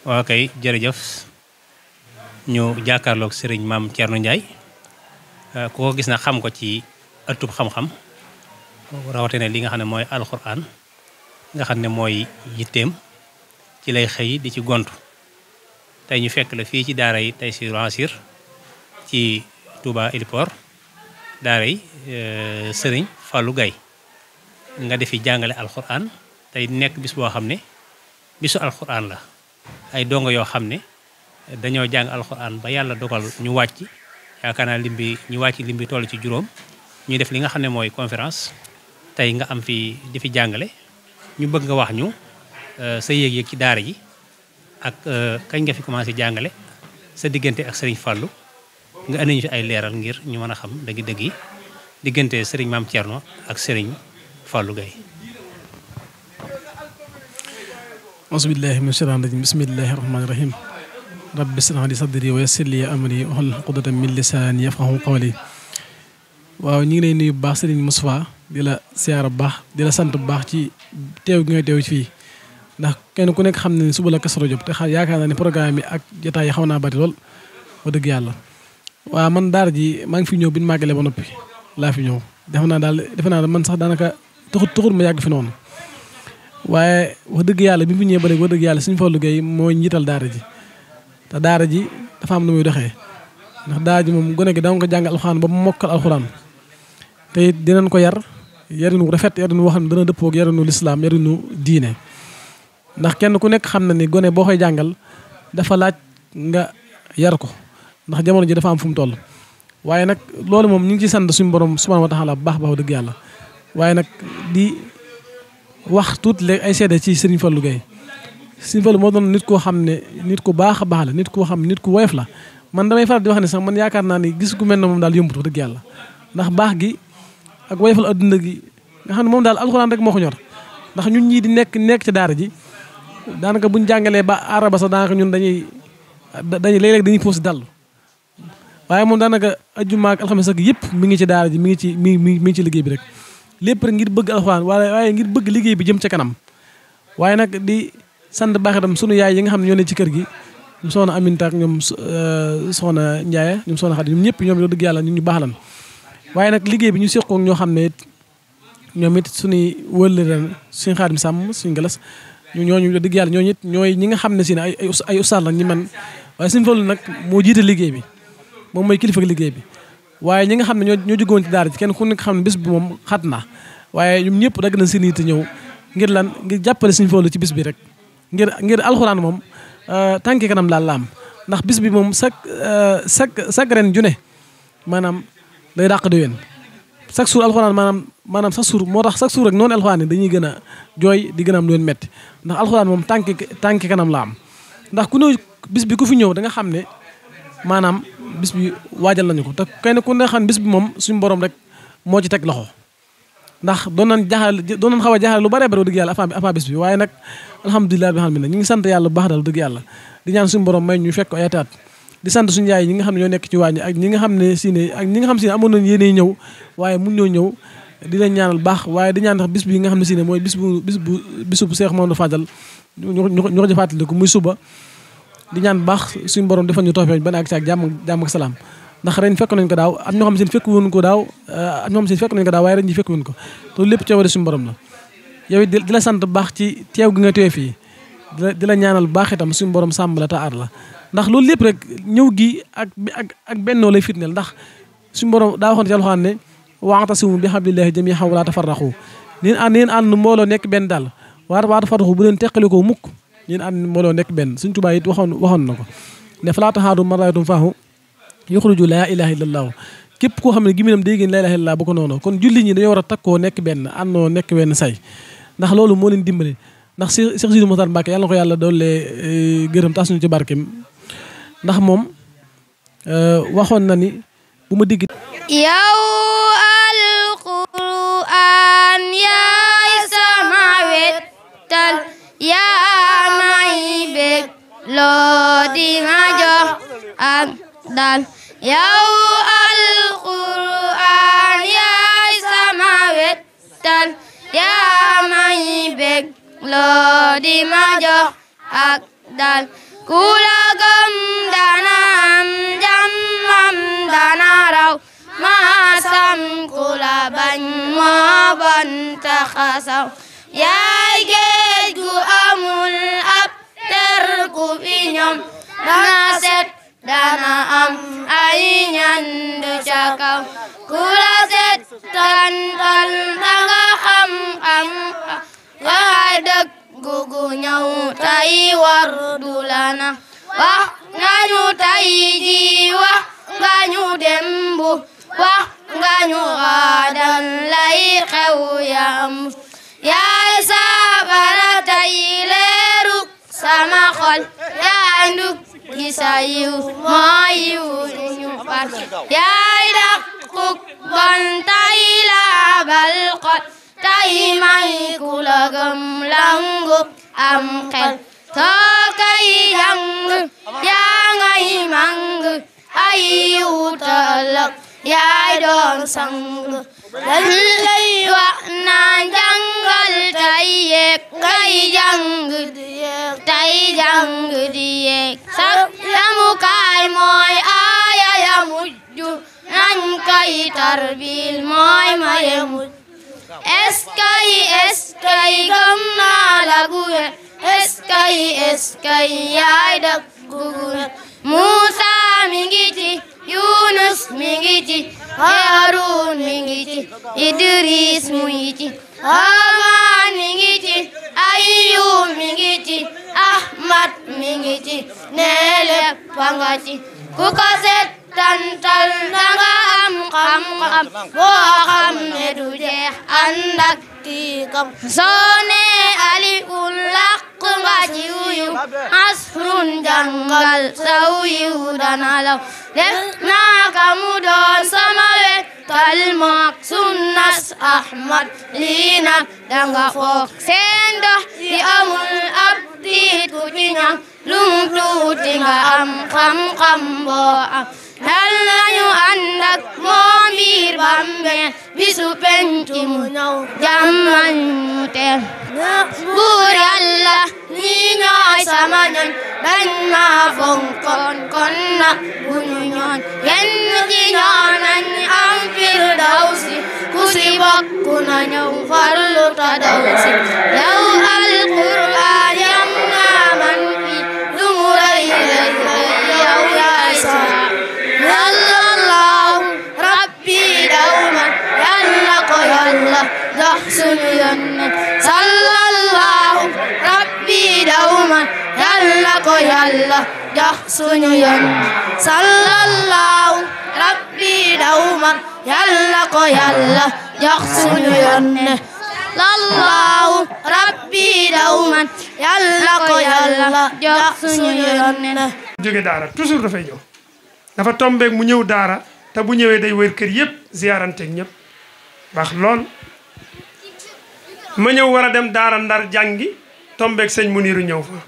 waa kay jërëjëf ñu jàkkaarloog sëriñ maam Thierno Ndiaye ku ko gis na xam ko ci ëttub xam-xam rawatina li nga xam ne mooy alxuraan nga xam ne mooy yitteem ci lay xëy di ci gontu tey ñu fekk la fii ci daara yi Taysiroul Assir ci Touba Héliport daara yi sëriñ Fallou Gaye nga defi jàngale alxuraan tey nekk bis boo xam ne bisu alxuraan la ay dongo yoo xam ne dañoo jàng alxuraan ba yàlla dogal ñu wàcc yaakaar naa ñu wàcc lim bi toll ci juróom ñu def li nga xam ne mooy conférence tey nga am fi di fi jàngale ñu bëgg nga wax ñu sa yéeg-yéeg ci daara ji ak kañ nga fi commencé jàngale sa diggante ak Serigne Fallou nga indi ñu fi ay leeral ngir ñu mën a xam dëgg-dëgg yi diggante Serigne Mame Thierno ak Serigne Fallou Gaye. auzu billaahi mina shaytaani rajiim bismillaahi rahmaani rahiim rabbi ishrah li sadri wa yassir li amri wahlul uqdatan min lisaani yafqahu qawli. waaw ñu ngi lay nuyu bu baax Serigne Moustapha di la siyaara bu baax di la sant bu baax ci teew gi nga teew fii ndax kenn ku nekk xam ne suba la Kazu Rajab te yaakaar naa ne programme bi ak jotaay yi xaw naa bari lool wax dëgg yàlla. waaw man daara ji maa ngi fi ñëw bi ñu màggalee ba noppi laa fi ñëw defe naa man sax daanaka taxut ma yàgg fi noonu waaye wax dëgg yàlla bi mu fi ñëwee ba léegi wax dëgg yàlla Serigne Fallou Gaye mooy njiital daara ji te daara ji dafa am nu muy doxee ndax daara ji moom gone gi da nga ko jàng alxuraan ba mu mokkal alxuraan te it dinañ ko yarinu rafet yarinu wax ne dana dëppoo ak yarinu lislaam yarinu diine ndax kenn ku nekk xam na ni gone boo koy jàngal dafa laaj nga yar ko ndax jamono ji dafa am fu mu toll waaye nag loolu moom ñu ngi ci sant suñu borom subhanahu wa taala bu baax baax dëgg yàlla waaye nag di wax tuuti léegi ay seede ci Serigne Fallou Gaye. Serigne Fallou moo doon nit koo xam ne nit ku baax a baax la nit koo xam ne nit ku woyof la man damay faral di wax ne sax man yaakaar naa ni gis ku mel ne moom daal yombut dëgg yàlla ndax baax gi ak woyofal adduna gi nga xam ne moom daal alxuraan rek moo ko ñor ndax ñun ñii di nekk ci daara ji daanaka buñ jàngalee ba araba sax daanaka ñun dañuy léeg-léeg dañuy poos dallu waaye moom daanaka ajjuma ak alxames ak yëpp mi ngi ci daara ji mi ngi ci liggéey bi rek lépp rek ngir bëgg alxuraan waaye ngir bëgg liggéey bi jëm ca kanam waaye nag di sant baax itam sunu yaay yi nga xam ne ñoo ne ci kër gi ñoom soxna Aminta ak ñoom soxna Ndiaye ñoom soxna Xadi ñoom ñëpp ñoom yoo dëgg yàlla ñu baax lan waaye nag liggéey bi ñu seqoog ñoo xam ne ñoom it suñuy wëllëran suñu Xaadim Sàmm suñu galas ñooñu dëgg yàlla ñooñu it ñooy ñi nga xam ne si ne ay ustaas la ñi man waaye Serigne Fallou nag moo jiite liggéey bi moom mooy kilifa liggéey bi waaye ñi nga xam ne ñoo jógoon ci daara ci kenn ku nekk xam ne bis bi moom xat na waaye ñoom ñëpp dagg na seen yitte ñëw ngir jàppale Serigne Fallou ci bis bi rek ngir alxuraan moom tànki kanam daal la am ndax bis bi moom chaque ren ju ne maanaam day dàq déwén chaque jour alxuraan maanaam chaque jour moo tax chaque jour rek noonu alxuraan yi dañuy gën a jooy di gën a am lu leen metti ndax alxuraan moom tànki kanam la am ndax ku ne bis bi ku fi ñëw da nga xam ne maanaam bis bi waajal nañu ko te kenn ku ne xam ne bis bi moom suñu borom rek moo ci teg loxo ndax doon nañ xaw a jaaxal lu bare bare dëgg yàlla avant bis bi waaye nag alhamdulilah bi xam ne ñu ngi sant yàlla bu baax daal dëgg yàlla di ñaan suñu borom may ñu fekk ay ataat di sant suñu yaay ñi nga xam ne ñoo nekk ci waañ ak ñi nga xam ne si ne amoon nañ yéene ñëw waaye mun ñoo ñëw di leen ñaanal baax waaye di ñaan tax bis bi nga xam ne si ne mooy bisu bu Seex Mamadou Fadal ñu ko jëfaatale ko muy suba di ñaan baax suñu borom defal ñu toofee ba ak ci ak jàmm ak salaam ndax ren fekk nañ ko daaw am ñoo xam ne fekk woon ko daaw am ñoo xam ne fekk nañ ko daaw waaye ren ñi fekk woon ko te lépp coobare suñu borom la yow it di la sant bu baax ci teew gi nga teew fii di la ñaanal bu baax itam suñu borom sàmm la te aar la ndax loolu lépp rek ñëw gi ak bennoo lay firndeel ndax suñu borom daa waxoon ci alxuraan ne wa'tasimu bi hablillahi jamii'an wa laa tafarraqu neen ànd mbooloo nekk benn daal waa tafarraqu bu leen teqalikoo mukk neen ànd mbooloo nekk benn suñ Tuubaa it waxoon na ko ne falaa tahaadu man raaytum faahu yuxriju laa ilaaha illallah képp koo xam ne giminam day génn laa ilaaha illallah bu ko noonu kon julli ñi dañoo war a takkoo nekk benn àndoo nekk benn say ndax loolu moo leen dimbali ndax Cheikh Sidi Mokhtar Mbacké yàlla na ko yàlla doole gërëm tas ñu ci barkeem ndax moom waxoon na ni bu ma digg yow alquran yaay sama wettal yaa may bég loo di ma jox ak dal yow alquran yaay sama wettal yaa may bég loo di ma jox ak dal ku la gëm dana am jàmmam dana raw maasam ku la bañ moo bon taxasaw yaay géej gu amul ab ter ku fi ñoom dana set dana am ay ñandu ca kaw ku la set tantal danga xam waay dëgg gu ñëw tay war du la na wax nga ñu tay ji wax nga ñu dembu wax nga ñu xaadan lay xew yam yaay saabara tay leeru sama xol yaay ndug gisa yiw moo yiw ñu far yaay daquk bon tay laabal xol tay may ku la gëm langu am xel soo kay jàng yaa ngay mang ay yiw tëllëg yaay doon sang dañ lay wax naan jàngal tay yeeg ngay jàng di yeeg sax yamukaay mooy aaya ya mujj nañ koy tarbil mooy maye mujj eskay gëm naa la gu wér eskay yaay dëgg gu wér Muusa mi ngi ci Yunus mi ngi ci Haarun mi ngi ci Idris mu ngi ci Haamaan mi ngi ci Ayyub mi ngi ci Ahmad mi ngi ci nee lépp nga ci ku ko settantal danga am xam-xam boo xam ne du jeex ànd ak tiikam soo nee alifun laq nga ci wuyu asrun jàngal saw yiw dana law def naa ka mu doon sama wetal mook sunnas Ahmad lii nag danga foog seen dox di amul ab tiit ku ci ñam lum tuuti nga am xam-xam boo am dal nañu ànd ak moom biir bàmmeel bisu penci mu ñëw jàmmal ñu teel buur Yàlla ñii ñooy sama ñoñ dañ ma fonkoon kon nag bu ñu ñoon yenn ci ñoo nañ am firdawsi ku si bokk na ñëw farlu ta dawsi yow alquraan yam naa man fi lu mu rëy rëy yow yaay sa Yàlla rabbi dawman Yàlla ko Yàlla jox suñu yónneen sallallahu rabbi dawman Yàlla ko Yàlla jox suñu yónneen sallallahu rabbi dawman Yàlla ko Yàlla jox suñu yónneen sallallahu rabbi dawman Yàlla ko Yàlla jox suñu yónneen jóge daara toujours dafay ñëw dafa tombeek mu ñëw daara te bu ñëwee day wër kër yëpp ziyaaranteeg ñëpp baax lool ma ñëw war a dem daara ndar jàngi tombeek sëñ Muniru ñëw fa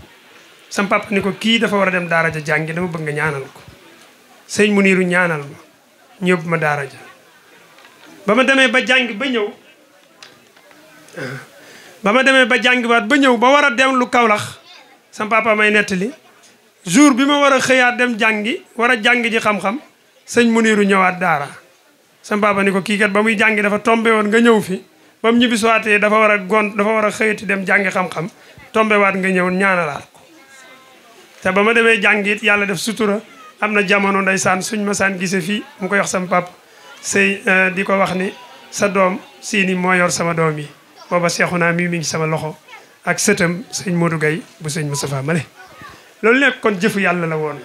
sam papa ni ko kii dafa war a dem daara ja jàngi dama bëgg nga ñaanal ko sëñ Muniru ñaanal ma ñëw ma daara ja ba ma demee ba jàngi ba ñëw ba ñëw ba war a dem lu Kawlax sam papa may nettali jour bi ma war a xëyaat dem jàngi war a jàngi ji xam-xam sëñ Muniru ñëwaat daara sam papa ni ko kii kat ba muy jàngi dafa tombé woon nga ñëw fi ba mu ñibbi suwaatee dafa war a xëyati dem jàngi xam-xam tombé waat nga ñëw ñaanalaat ko te ba ma demee jàngi it yàlla def sutura am na jamono ndeysaan suñ ma saan gise fii mu koy wax sam papa sëy di ko wax ni sa doom siini moo yor sama doom yi booba Seexuna mi ngi sama loxo ak sëtam sëñ Modou Gaye bu sëñ Moustapha Male loolu lépp kon jëfu yàlla la woon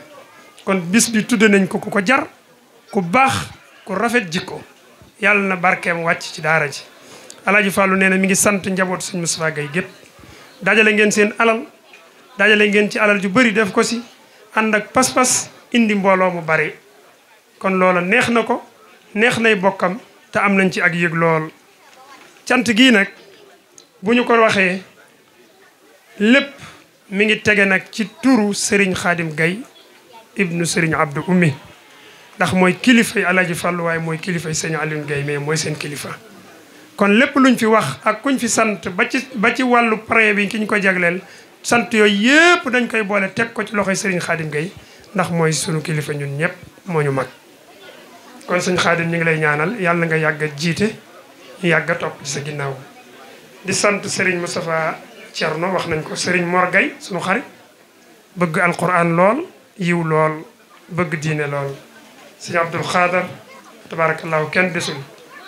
kon bis bi tudde nañ ko ku ko jar ku baax ku rafet jikko yàlla na barkeem wàcc ci daara ji Alaaji Fàllu nee na mi ngi sant njaboot sëñ Moustapha Gaye gépp dajale ngeen seen alal dajale ngeen ci alal ju bëri def ko si ànd ak pas-pas indi mbooloo mu bari kon loola neex na ko neex nay bokkam te am nañ ci ak yëg lool cant gii nag bu ñu ko waxee lépp mi ngi tege nag ci turu Serigne Khadim Gaye ibnu Serigne Abdou Oumy ndax mooy kilifay Alaaji Fàllu waaye mooy kilifay Serigne Alioune Gaye mais mooy seen kilifa kon lépp luñ fi wax ak kuñ fi sant ba ci wàllu parrain bi ki ñu ko jagleel sant yooyu yëpp dañ koy boole teg ko ci loxoy sëriñ Xaadim Gueye ndax mooy sunu kilifa ñun ñëpp moo ñu mag kon sëñ Xaadim ñu ngi lay ñaanal yàlla nga yàgg a jiite yàgg a topp ci sa ginnaaw di sant sëriñ Moustapha Thierno wax nañ ko sëriñ Mor Gueye sunu xarit bëgg alquran lool yiw lool bëgg diine lool sëñ Abdul Xaadar tabarakallahu kenn desul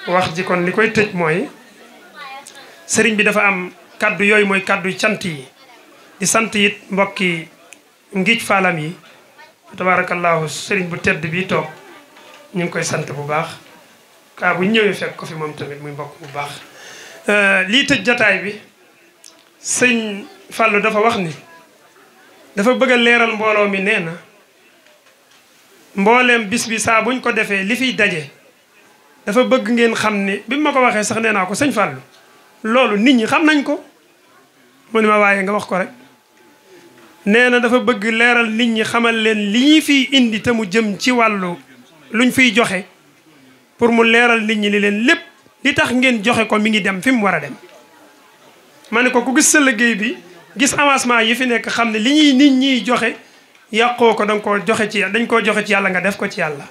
wax ji kon li koy tëj mooy sëriñ bi dafa am kaddu yooyu mooy kaddu cant yi di sant it mbokki ngiij faalam yi tabarakallahu sëriñ bu tedd bi toog ñu ngi koy sant bu baax kaa bu ñëwee fekk ko fi moom tamit muy mbokk bu baax lii tëj jataay bi sëñ Fallou dafa wax ni dafa bëgg a leeral mbooloo mi nee na mbooleem bis bi saa buñ ko defee li fiy daje dafa bëgg ngeen xam ni bi ma ko waxee sax nee naa ko sëñ Fallou loolu nit ñi xam nañ ko mu ne ma waaye nga wax ko rek nee na dafa bëgg leeral nit ñi xamal leen li ñuy fiy indi te mu jëm ci wàllu luñ fiy joxe pour mu leeral nit ñi li leen lépp li tax ngeen joxe ko mi ngi dem fi mu war a dem ma ne ko ku gis sa liggéey bi gis avancement yi fi nekk xam ne li ñuy nit ñiy joxe yàqoo ko dañ koo joxe ci dañ koo joxe ci yàlla nga def ko ci yàlla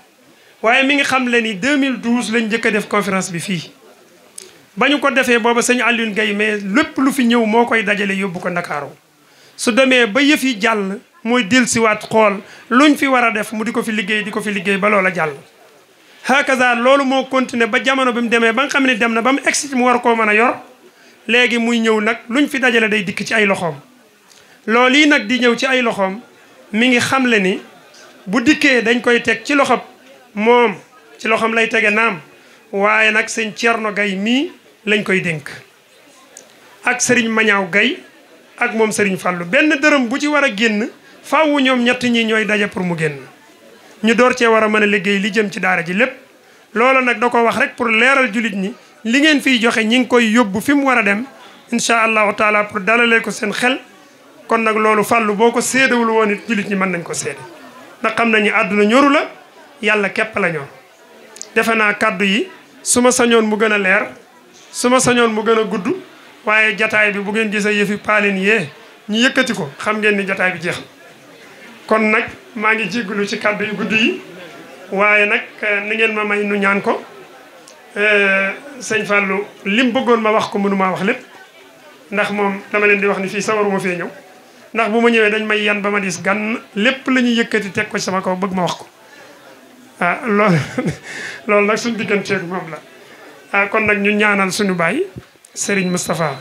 waaye mi ngi xam le ni 2012 lañ njëkk a def conférence bi fii ba ñu ko defee booba sëñ Alioune Gueye mais lépp lu fi ñëw moo koy dajale yóbbu ko Ndakaaru su demee ba yëf yi jàll mooy dellusiwaat xool luñ fi war a def mu di ko fi liggéey ba loola jàll hakaza loolu moo continué ba jamono bi mu demee ba nga xam ne dem na ba mu egsi mu war koo mën a yor léegi muy ñëw nag luñ fi dajale day dikk ci ay loxoom loolu yi nag di ñëw ci ay loxoom mi ngi xamle ni bu dikkee dañ koy teg ci loxob moom ci loxoom lay tege naam waaye nag sëñ Thierno Gueye mii lañ koy dénk ak sëriñ Mañaaw Gueye ak moom sëriñ Fallou benn dërëm bu ci war a génn faawu ñoom ñett ñi ñooy daje pour mu génn ñu door cee war a mën a liggéey li jëm ci daara ji lépp loolu nag da ko wax rek pour leeral jullit ñi li ngeen fiy joxe ñi ngi koy yóbbu fi mu war a dem incha allahu taala pour dalalee ko seen xel kon nag loolu Fallou boo ko séedewul woon it jullit ñi mën nañ ko séede ndax xam nañu àdduna ñoru la yàlla képp la ñor defe naa kàddu yi su ma sañoon mu gën a leer su ma sañoon mu gën a gudd waaye jataay bi bu ngeen gisee yëfi paalin yee ñu yëkkati ko xam ngeen ni jataay bi jeex kon nag maa ngi jéggalu ci kàddu yu gudd yi waaye nag ni ngeen ma may nu ñaan ko sëñ Fallou lim bëggoon ma wax ko mënumaa wax lépp ndax moom dama leen di wax ni fii sawaruma fee ñëw ndax bu ma ñëwee dañ may yan ba ma dis gan lépp la ñuy yëkkati teg ko ci sama kaw bëgg ma wax ko loolu nag suñ digganteeg moom la kon nag ñu ñaanal suñu baay Serigne Moustapha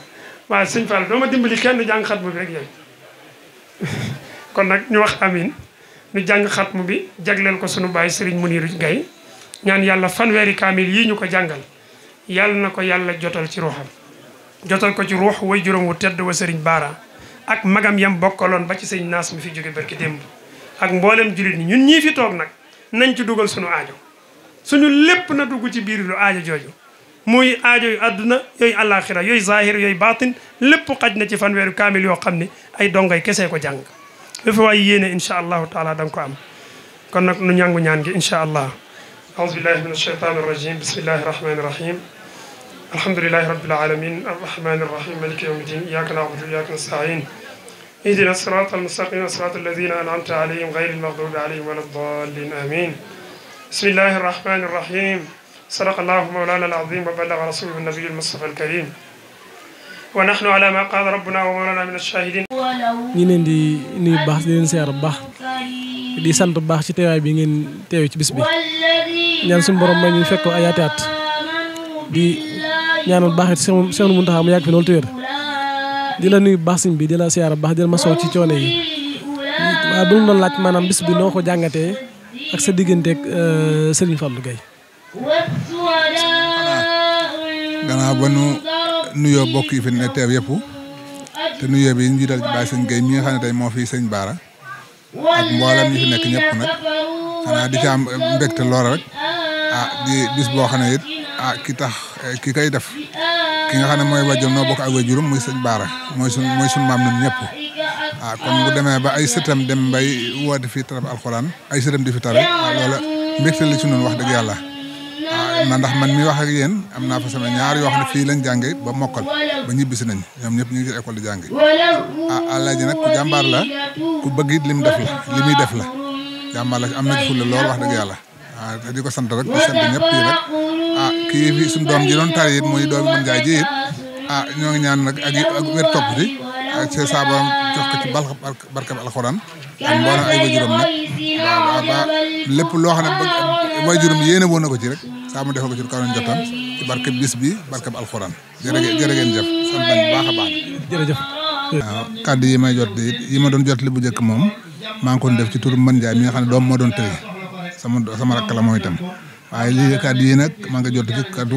waaye sëñ Fall doo ma dimbali kenn jàng xatmu bi rek yooyu kon nag ñu wax amin ñu jàng xatmu bi jagleel ko suñu baay Serigne Mounirou Gueye ñaan yàlla fanweeri kaamil yii ñu ko jàngal yàlla na ko yàlla jotal ci ruuxam jotal ko ci ruux way juróom wu tedd wa Serigne Bara ak magam yam bokkaloon ba ci sëñ Naas mi fi jóge barki démb ak mboolem jullit ñi ñun ñii fi toog nag nañ ci dugal suñu aajo suñu lépp na dugg ci biir lu aajo jooju muy aajo yu àdduna yooyu àllaaxira yooyu zahir yooyu baatin lépp xaj na ci fanweeru kaamil yoo xam ne ay dongay kese ko jàng lu fi waay yéene incha allahu taala da nga ko am kon nag nu ñàngu ñaan gi incha allah aouzu billahi min alshaytan arrajim bismillahi rahmani rahim alhamdulilahi rabbil alamin arrahmani arrahim maliki yawmi din iyyaka na'budu wa iyyaka nasta'in اهدنا الصراط المستقيم صراط الذين أنعمت عليهم غير المغضوب عليهم ولا الضالين آمين بسم الله الرحمن الرحيم صدق الله مولانا العظيم وبلغ رسوله النبي المصطفى الكريم ونحن على ما قال ربنا ومولانا من الشاهدين ñi leen di nuyu baax di leen siyaar bu baax di sant bu baax ci teewaay bi ngeen teew ci bis bi ñaan suñu borom may ñu fekk ko ay at di ñaanal baax it Seex Muntaxa mu yàgg fi loolu te wér di la nuyu baax sëñ bi di la siyaar baax di la masaw ci coono yi waaye bu ñu doon laaj maanaam bis bi noo ko jàngatee ak sa digganteeg Serigne Fallou Gueye. gannaaw ba nu nuyoo bokk yi fi ne teew yëpp te nuyoo bi ñu jiital ci Baye Sëñ Gueye mi nga xam ne tey moo fi sëñ Bara ak mboolem ñi fi nekk ñëpp nag xanaa di ci am mbégte loola rek di bis boo xam ne it ki tax ki koy def. ki nga xam ne mooy wajjam noo bokk ak wajurum muy sëñ Bara mooy sun maam ñun ñëpp kon bu demee ba ay sëtam dem bay woote fii tarab alxuraan ay sëtam di fi tare loola mbégte li ci noonu wax dëgg yàlla ndax man mi wax ak yéen am naa fa sama ñaar yoo xam ne fii lañ jànge ba mokkal ba ñibbisi nañ ñoom ñëpp ñu ngi ci école di jànge Alaaji nag ku jàmbaar la ku bëgg it li muy def la jàmbaar la am na ci fulla lool wax dëgg yàlla di ko sant rek di sant ñëpp yi rek kii fi suñu doom ji doon tari it muy doomi mën jaay ji it ñoo ngi ñaan nag ak wér topp ci ci saabam jox ko ci barkab alxuraan ak mboolem ay wajuram nag ba lépp loo xam ne wajuram yéene woon na ko ci rek saa mu defal ko ci kaw nañ jotam ci barkab bis bi barkab alxuraan jërë ngeen jëf sant nañ bu baax a baax jërëjëf waaw kàddu yi may jot yi ma doon jot li bu njëkk moom maa ngi ko def ci turu Mën Njaay mi nga xam ne doom moo doon tëri sama rakk la mooy itam waaye lii kàddu yi nag maa nga jot ci kàddu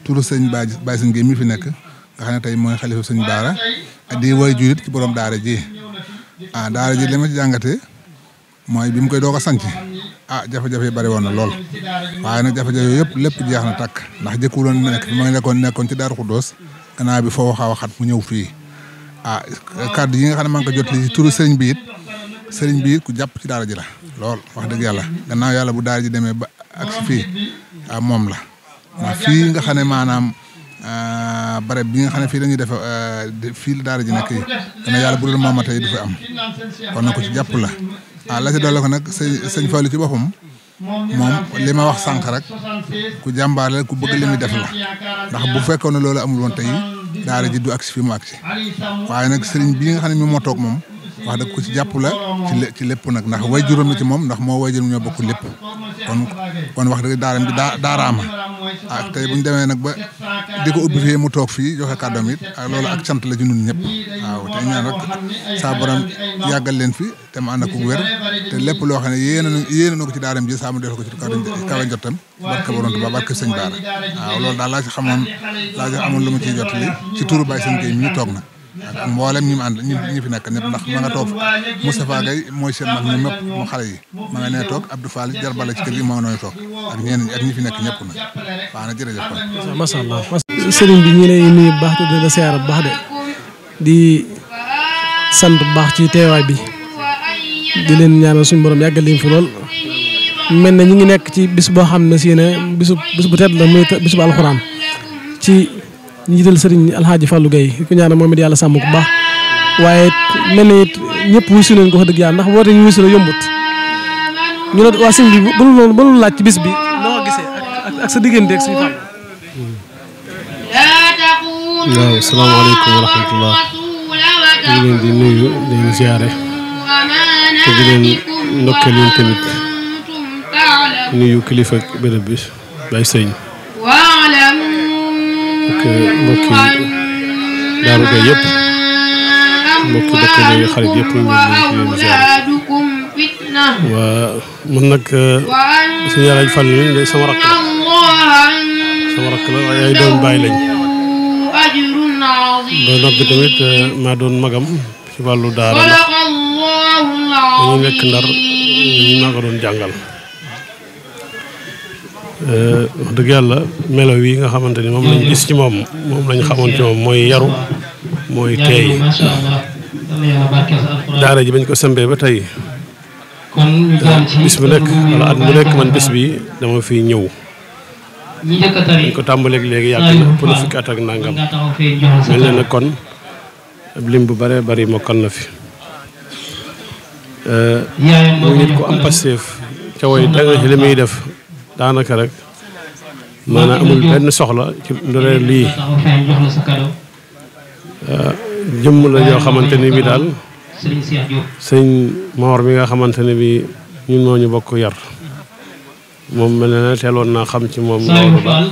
turu sëñ Baye Sëñ Gueye mi fi nekk nga xam ne tey mooy xalifa sëñ Baara di woy jurit ci borom daara ji daara ji li ma ci jàngatee mooy bi mu koy doog a sanc jafe-jafe yi bari woon na lool waaye nag jafe-jafe yëpp lépp jeex na tàkk ndax jëkkuloon nekk fi ma ngi nekkoon ci Daaru Xuddoos gannaaw bi foo xaw a xat mu ñëw fii kàddu yi nga xam ne maa ngi ko jot li ci turu sëriñ bi it ku jàpp ci daara ji la lool wax dëgg yàlla gannaaw yàlla bu daara ji demee ba ak si fii moom la ndax fii nga xam ne maanaam barab bi nga xam ne fii dañuy def fii la daara ji nekk yi dana yàlla bu dul moom tey du fi am kon na ko ci jàpp la la ci doole ko nag sëñ Fallu ci boppam moom li ma wax sànq rek ku jàmbaar la ku bëgg li muy def la ndax bu fekkoon ne loolu amul woon tey daara ji du agsi fi mu agsi waaye nag sëriñ bii nga xam ne mi moo toog moom wax dëgg ku ci jàpp la ci lépp nag ndax way juróom la ci moom ndax moo way juróom ñoo bokk lépp kon wax dëgg daaram bi daaraama tey bu ñu demee nag ba di ko ubbi fii mu toog fii joxe kàddoom it loolu ak cant la ci ñun ñëpp waaw te ñaan rek saa borom yàggal leen fi te mu ànd ak wér te lépp loo xam ne yéene na ko ci daaram ji saa mu def ko ci kawe njottam barke borom Tuubaa barke sëñ Baara waaw loolu daal laa ci amoon lu ma ciy jot li ci turu Baye Sëñ Gueye mi toog na ak mboolem ñi mu ànd ñi fi nekk ñëpp ndax ma nga toog Moustapha Gueye mooy seen mag ñu ñëpp mu xale yi ma nga nee toog Abdou Fall jarbala ci kër gi moo nooy toog ak ñenn ak ñi fi nekk ñëpp nag waaw na jërëjëf kon masha Allah sëriñ bi ñu lay nuyu bu baax te di la siyaar bu baax de di sant bu baax ci teewaay bi di leen ñaanal suñu borom yàggal leen fi lool mel na ñu ngi nekk ci bis boo xam ne si ne bis bu tedd la muy bis bu alxuraan ci njiital sëriñ Alxaaji Fallou Gueye ku ñaanal moom it yàlla sàmm ko baax waaye mel na it ñëpp wuyu si leen ko wax dëgg yàlla ndax woote ñu wuyu si la yombut ñu ne waa sëñ bi ba lu laaj ci bis bi noo gisee ak sa diggante ak suñu Fall. waaw salaamaaleykum wa rahmatullah ñu leen di nuyu di leen ziare te di leen ndokkeel yéen tamit nuyu kilifa béréb bi Baye Sëñ ak mbokki Daaru Gaye yëpp mbokki dëkkandoo yi xarit yëpp ñu ngi leen di ziare waa man nag suñu Alaaji Fall mi sama rakk la waaye ay doom bàyyi lañ ba noppi tamit maa doon magam ci wàllu daara ndax dañu nekk Ndar ñu maa ko doon jàngal wax dëgg yàlla melo yi nga xamante ni moom lañ gis ci moom lañ xamoon ci moom mooy yaru mooy teey daara ji bañ ko sëmbee ba tey bis bu nekk wala at bu nekk man bis bi dama fi ñëw dañ ko tàmbaleeg léegi yàgg na ëpp na fukki at ak nangam mel na nag kon ab lim bu bare bari mokkal na fi muy nit ku am Pastef ca way danga ci li muy def daanaka rek maanaam amul benn soxla ci ndore lii jëmm la yoo xamante ni bi daal sëñ Mor mi nga xamante ne bi ñun moo ñu bokk yar moom mel na ne teeloon naa xam ci moom loolu ba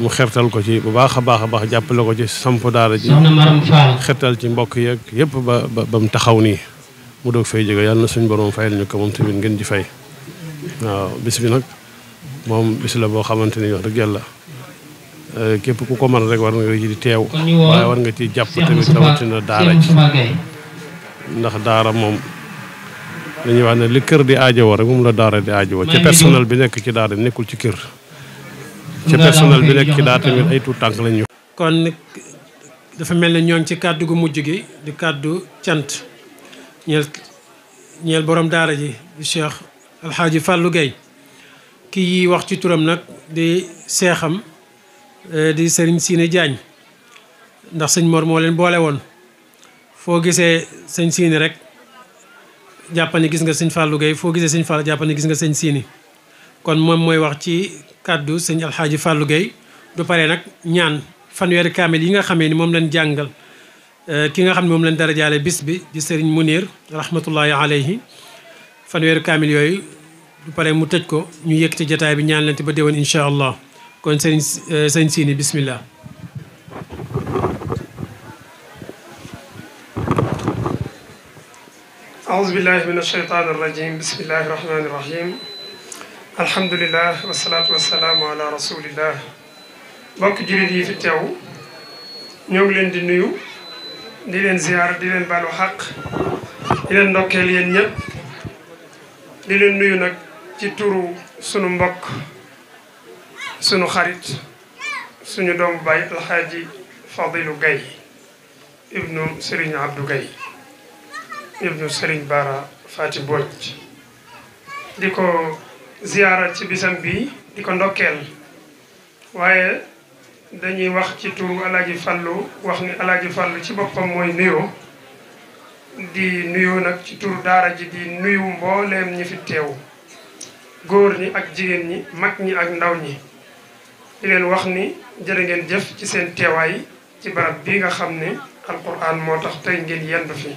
mu xertal ko ci bu baax a baax jàppale ko ci samp daara ji xertal ci mbokk yeeg yëpp ba mu taxaw nii mu doog fay jóge yàlla na suñ borom fayal ñu ko moom tamit ngeen ji fay waaw bis bi nag moom bis la boo xamante ni wax dëgg yàlla képp ku ko mën rek war nga ci di teew waaye war nga ci jàpp tamit rawatina daara ji ndax daara moom dañuy wax ne li kër di aajowoo rek moom la daara di aajowoo ca personnel bi nekk ci daara nekkul ci kër ca personnel bi nekk ci daara tamit ay tuut tànk lañu. kon dafa mel ne ñoo ngi ci kàddu gu mujj gi di kàddu cant ñeel borom daara ji di Cheikh Alxaaji Fallou Gueye kii wax ci turam nag di seexam di sëriñ Siine Jaañ ndax sëñ Mor moo leen boole woon foo gisee sëñ Siine rek jàppani gis nga sëñ Fallou Gueye foo gisee sëñ Fallou jàppani gis nga sëñ Siine kon moom mooy wax ci kàddu sëñ Alxaaji Fallou Gueye du pare nag ñaan fanweeri kaamil yi nga xamee ni moom lañ jàngal ki nga xam ne moom lañ dara jaale bis bi di sëriñ Munir rahmatullahi alayhi fanweeri kaamil yooyu du pare mu tëj ko ñu yëkk ci jataay bi ñaan lante ba déwén incha allah kon sëñ Siine bismillah أعوذ بالله من الشيطان الرجيم بسم الله الرحمن الرحيم الحمد لله والصلاة والسلام على رسول الله bokk jullit yi fi teew ñoo ngi leen di nuyu di leen ziyaar di leen baalu xaq di leen ndokkeel yéen ñëpp di leen nuyu nag ci turu sunu mbokk sunu xarit suñu doomu baay Alxaaji Fadilu Gaye ibnu Serigne Abdou Gaye ibnu Serigne Bara Fati Mbodj di ko ziyaara ci bisam bi di ko ndokkeel waaye dañuy wax ci turu Alaaji Fallu wax ni Alaaji Fallu ci boppam mooy nuyoo di nuyoo nag ci turu daara ji di nuyu mbooleem ñi fi teew góor ñi ak jigéen ñi mag ñi ak ndaw ñi di leen wax ni jërë ngeen jëf ci seen teewaay ci barab bi nga xam ne alquran moo tax tey ngeen yendu fi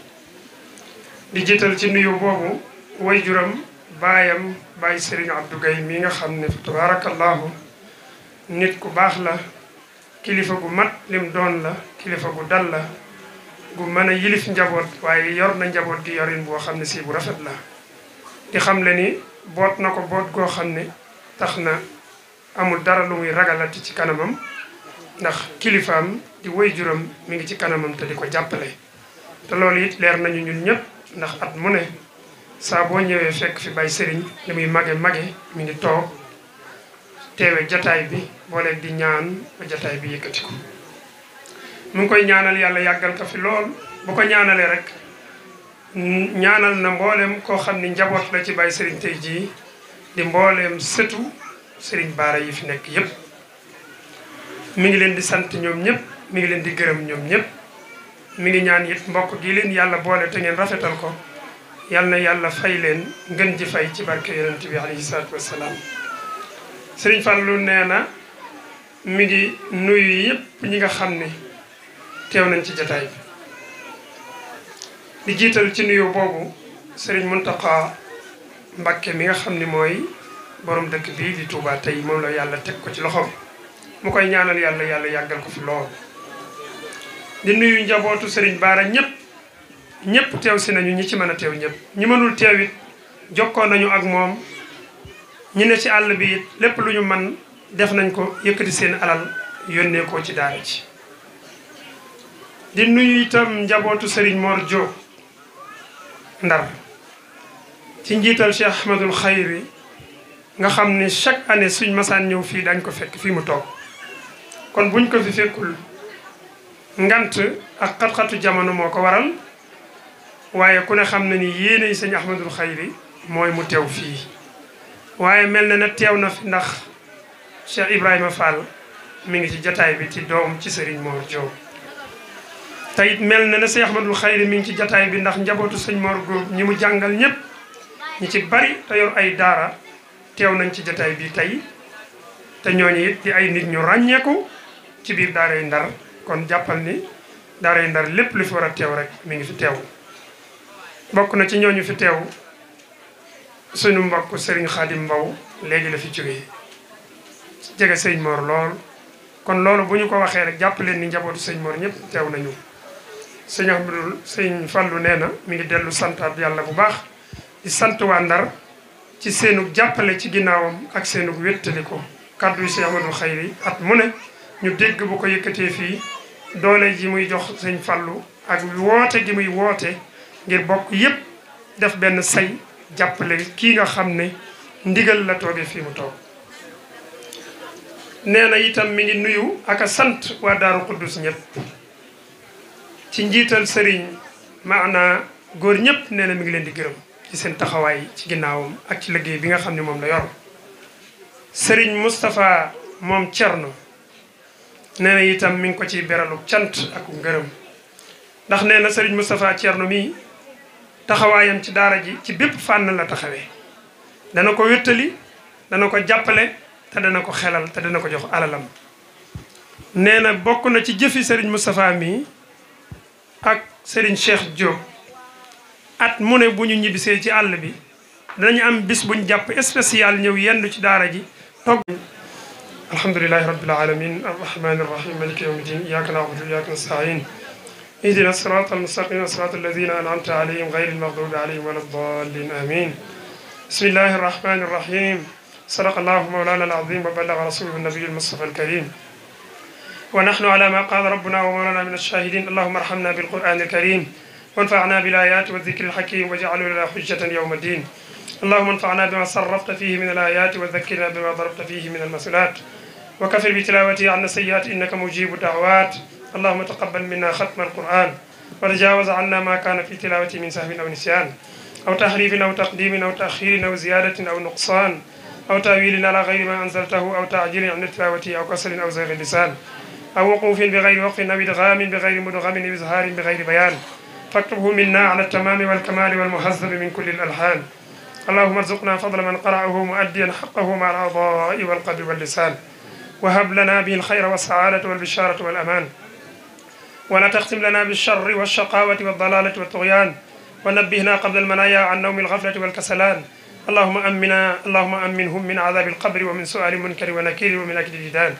di jiital ci nuyu boobu way juram baayam Baay Serigne Abdou Gaye mi nga xam ne tabarakallahu nit ku baax la kilifa gu mat lim doon la kilifa gu dal la gu mën a yilif njaboot waaye yor na njaboot gi yorin boo xam ne si bu rafet la di xam le ni boot na ko boot goo xam ne tax na amul dara lu muy ragalati ci kanamam ndax kilifaam di way juram mi ngi ci kanamam te di ko jàppale te loolu it leer nañu ñun ñëpp ndax at mu ne saa boo ñëwee fekk fi Baay Sëriñ li muy mage mi ngi toog teewe jataay bi booleeg di ñaan ba jataay bi yëkkati ko mu ngi koy ñaanal yàlla yàggal ko fi lool bu ko ñaanalee rek ñaanal na mbooleem koo xam ni njaboot la ci Baay Sëriñ tey jii di mbooleem sëtu Sëriñ Bara yi fi nekk yépp mi ngi leen di sant ñoom ñëpp mi ngi leen di gërëm ñoom ñëpp mi ngi ñaan it mbokk gi leen yàlla boole te ngeen rafetal ko yal na yàlla fay leen ngën ji fay ci barke yonent bi alayhi salaatu wassalaam Sëriñ Fallu nee na mi ngi nuyu yëpp ñi nga xam ne teew nañ ci jataay bi di jiital ci nuyu boobu Sëriñ Muntaqa Mbakke mi nga xam ni mooy borom dëkk bii di Touba tey moom la yàlla teg ko ci loxoom mu koy ñaanal yàlla yàggal ko fi lool di nuyu njabootu Sëriñ Bara ñëpp teew si nañu ñi ci mën a teew ñëpp ñi mënul teew it jokkoo nañu ak moom ñi ne ci àll bi it lépp lu ñu man def nañ ko yëkkati seen alal yónnee ko ci daara ci di nuyu itam njabootu Sëriñ Mor Diop Ndar ci njiital Cheikh Ahmadul Xayri nga xam ne chaque année suñ masaan ñëw fii dañ ko fekk fii mu toog kon buñ ko fi fekkul ngant ak xat-xatu jamono moo ko waral waaye ku ne xam na ni yéene yi sëñ Ahmadul Xayri mooy mu teew fii waaye mel na ne teew na fi ndax Cheikh Ibrahima Fall mi ngi ci jataay bi ci doom ci Sëriñ Mor Diop te it mel na ne Cheikh Ahmadul Xayri mi ngi ci jataay bi ndax njabootu sëñ Mor Diop ñi mu jàngal ñëpp ñi ci bari te yor ay daara teew nañ ci jataay bi tey te ñooñu it di ay nit ñu ràññeeku ci biir daaray Ndar kon jàppal ni daaray Ndar lépp lu fi war a teew rek mi ngi fi teew bokk na ci ñooñu fi teew suñu mbokk Serigne Khadim Mbow léegi la fi jógee jege sëñ Mor lool kon loolu bu ñu ko waxee rek jàpp leen ni njabootu sëñ Mor ñëpp teew nañu sëñ Abdul sëñ Fallu nee na mi ngi dellu santaat yàlla bu baax di sant waa Ndar ci seenug jàppale ci ginnaawam ak seenug wéttali ko kàddu yi Cheikh Ahmadul Xayri at mu ne ñu dégg bu ko yëkkatee fii doole ji muy jox sëñ Fallu ak woote gi muy woote ngir bokk yépp def benn say jàppale kii nga xam ne ndigal la toogee fii mu toog nee na itam mi ngi nuyu ak a sant waa Daaru Xuddus ñëpp ci njiital sëriñ maana góor ñëpp nee na mi ngi leen di gërëm ci seen taxawaay ci ginnaawam ak ci liggéey bi nga xam ne moom la yor Serigne Moustapha moom Cerno nee na itam mi ngi ko ciy beralu cant ak ngërëm ndax nee na Serigne Moustapha Cerno mi taxawaayam ci daara ji ci bépp fànn la taxawee dana ko wéttali dana ko jàppale te dana ko xelal te dana ko jox alalam nee na bokk na ci jëfi Serigne Moustapha mi ak Serigne Cheikh Diop at mu ne bu ñu ñibbisee ci àll bi danañu am bis buñ jàpp spécial ñëw yendu ci daara ji toog alhamdulillahi rabbil alamin arrahmani arrahim maliki yawmi din iyyaka na'budu wa iyyaka nasta'in ihdina sirata almustaqim sirata alladhina an'amta alayhim ghayril maghdubi alayhim waladdallin amin bismillahi arrahmani arrahim صدق الله مولانا العظيم وبلغ رسوله النبي المصطفى الكريم ونحن على ما قال ربنا ومولانا من الشاهدين اللهم ارحمنا بالقرآن الكريم وانفعنا بالآيات والذكر الحكيم واجعله لنا حجة يوم الدين اللهم انفعنا بما صرفت فيه من الآيات وذكرنا بما ضربت فيه من المثلات وكفر بتلاوته عنا السيئات إنك مجيب الدعوات اللهم تقبل منا ختم القرآن وتجاوز عنا ما كان في تلاوته من سهو أو نسيان أو تحريف أو تقديم أو تأخير أو زيادة أو نقصان أو تأويل على غير ما أنزلته أو تعجيل عن تلاوته أو كسل أو زيغ اللسان أو وقوف بغير وقف أو إدغام بغير مدغم أو إظهار بغير بيان فاكتبه منا على التمام والكمال والمهذب من كل الألحان اللهم ارزقنا فضل من قرأه مؤديا حقه مع الأعضاء والقلب واللسان وهب لنا به الخير والسعادة والبشارة والأمان ولا تختم لنا بالشر والشقاوة والضلالة والطغيان ونبهنا قبل المنايا عن نوم الغفلة والكسلان اللهم أمنهم من عذاب القبر ومن سؤال منكر ونكير ومن أكل الجدال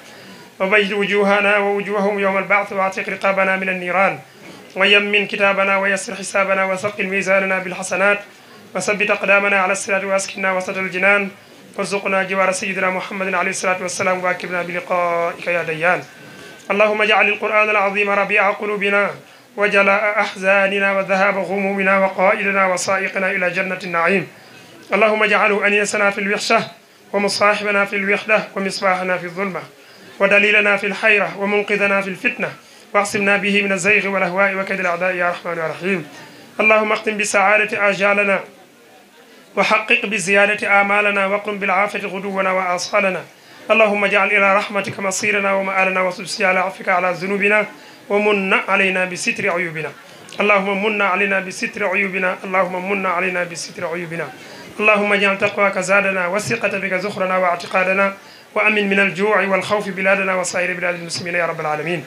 وبيض وجوهنا ووجوههم يوم البعث واعتق رقابنا من النيران ويمن كتابنا ويسر حسابنا وثقل ميزاننا بالحسنات وثبت أقدامنا على الصراط وأسكننا وسط الجنان وارزقنا جوار سيدنا محمد عليه الصلاة والسلام واكبنا بلقائك يا ديان اللهم اجعل القرآن العظيم ربيع قلوبنا وجلاء أحزاننا وذهاب غمومنا وقائدنا وسائقنا إلى جنة النعيم اللهم اجعله أنيسنا في الوحشة ومصاحبنا في الوحدة ومصباحنا في الظلمة ودليلنا في الحيرة ومنقذنا في الفتنة واعصمنا به من الزيغ والأهواء وكيد الأعداء يا رحمن يا رحيم اللهم اختم بسعادة آجالنا وحقق بزيادة آمالنا وقم بالعافية غدونا وآصالنا اللهم اجعل إلى رحمتك مصيرنا ومآلنا وسبسي على عفك على ذنوبنا ومن علينا بستر عيوبنا اللهم من علينا بستر عيوبنا اللهم من علينا بستر عيوبنا اللهم اجعل تقواك زادنا والثقة بك زخرنا واعتقادنا وأمن من الجوع والخوف بلادنا وسائر بلاد المسلمين يا رب العالمين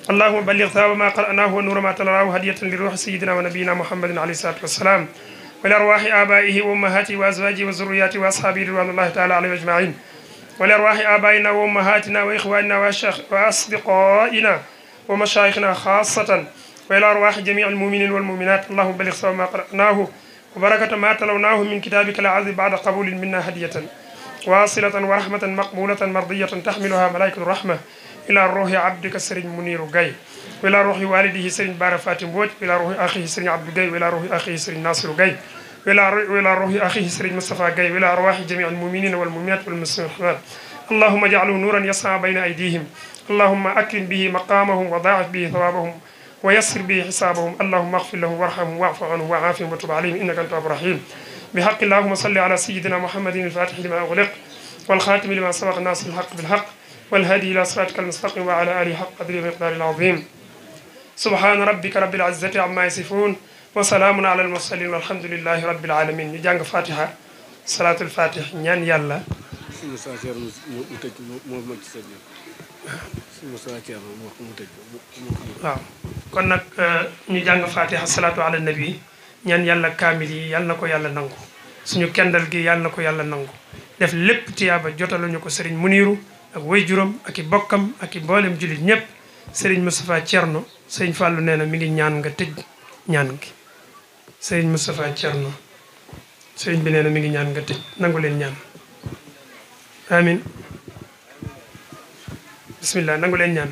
اللهم بلغ ثواب ما قرأناه ونور ما تلراه هدية لروح سيدنا ونبينا محمد عليه الصلاة والسلام ولأرواح آبائه وأمهاته وأزواجه وذرياته وأصحابه رضوان الله تعالى عليهم أجمعين ولأرواح آبائنا وأمهاتنا وإخواننا وأصدقائنا ومشايخنا خاصة وإلى أرواح جميع المؤمنين والمؤمنات اللهم بلغ ثواب ما قرأناه وبركة ما تلوناه من كتابك العظيم بعد قبول منا هدية واصلة ورحمة مقبولة مرضية تحملها ملائكة الرحمة إلى روح عبدك سرين منير جاي وإلى روح والده سرين بار فاتم بوت وإلى روح أخيه سرين عبد جاي وإلى روح أخيه سرين ناصر جاي وإلى روح أخيه سرين مصطفى جاي وإلى أرواح جميع المؤمنين والمؤمنات والمسلمين اللهم اجعله نورا يسعى بين أيديهم اللهم أكرم به مقامهم وضاعف به ثوابهم ويسر به حسابهم اللهم اغفر لهم وارحمهم واعف عنهم وعافهم وتب عليهم إنك أنت التواب الرحيم بحق اللهم صل على سيدنا محمد الفاتح لما أغلق والخاتم لما سبق الناس الحق بالحق والهادي إلى صراطك المستقيم وعلى آله حق قدره ومقداره العظيم سبحان ربك رب العزة عما يصفون وسلام على المرسلين والحمد لله رب العالمين نجانغ فاتحة صلاة الفاتح نيان يالا waaw kon nag ñu jàng fatiha salatu ala nabi ñaan yàlla kaamil yi yàlla na ko yàlla nangu suñu kendal gi yàlla na ko yàlla nangu def lépp tiyaaba jotaluñu ko Serigne Muniru ak waajuram ak i bokkam ak i mboolem jullit ñëpp Serigne Moustapha Thierno Serigne Fallou nee na mi ngi ñaan nga tëj ñaan gi Serigne Moustapha Thierno Serigne bi nee na mi ngi ñaan nga tëj nangu leen ñaan amin bismillah nangu leen ñaan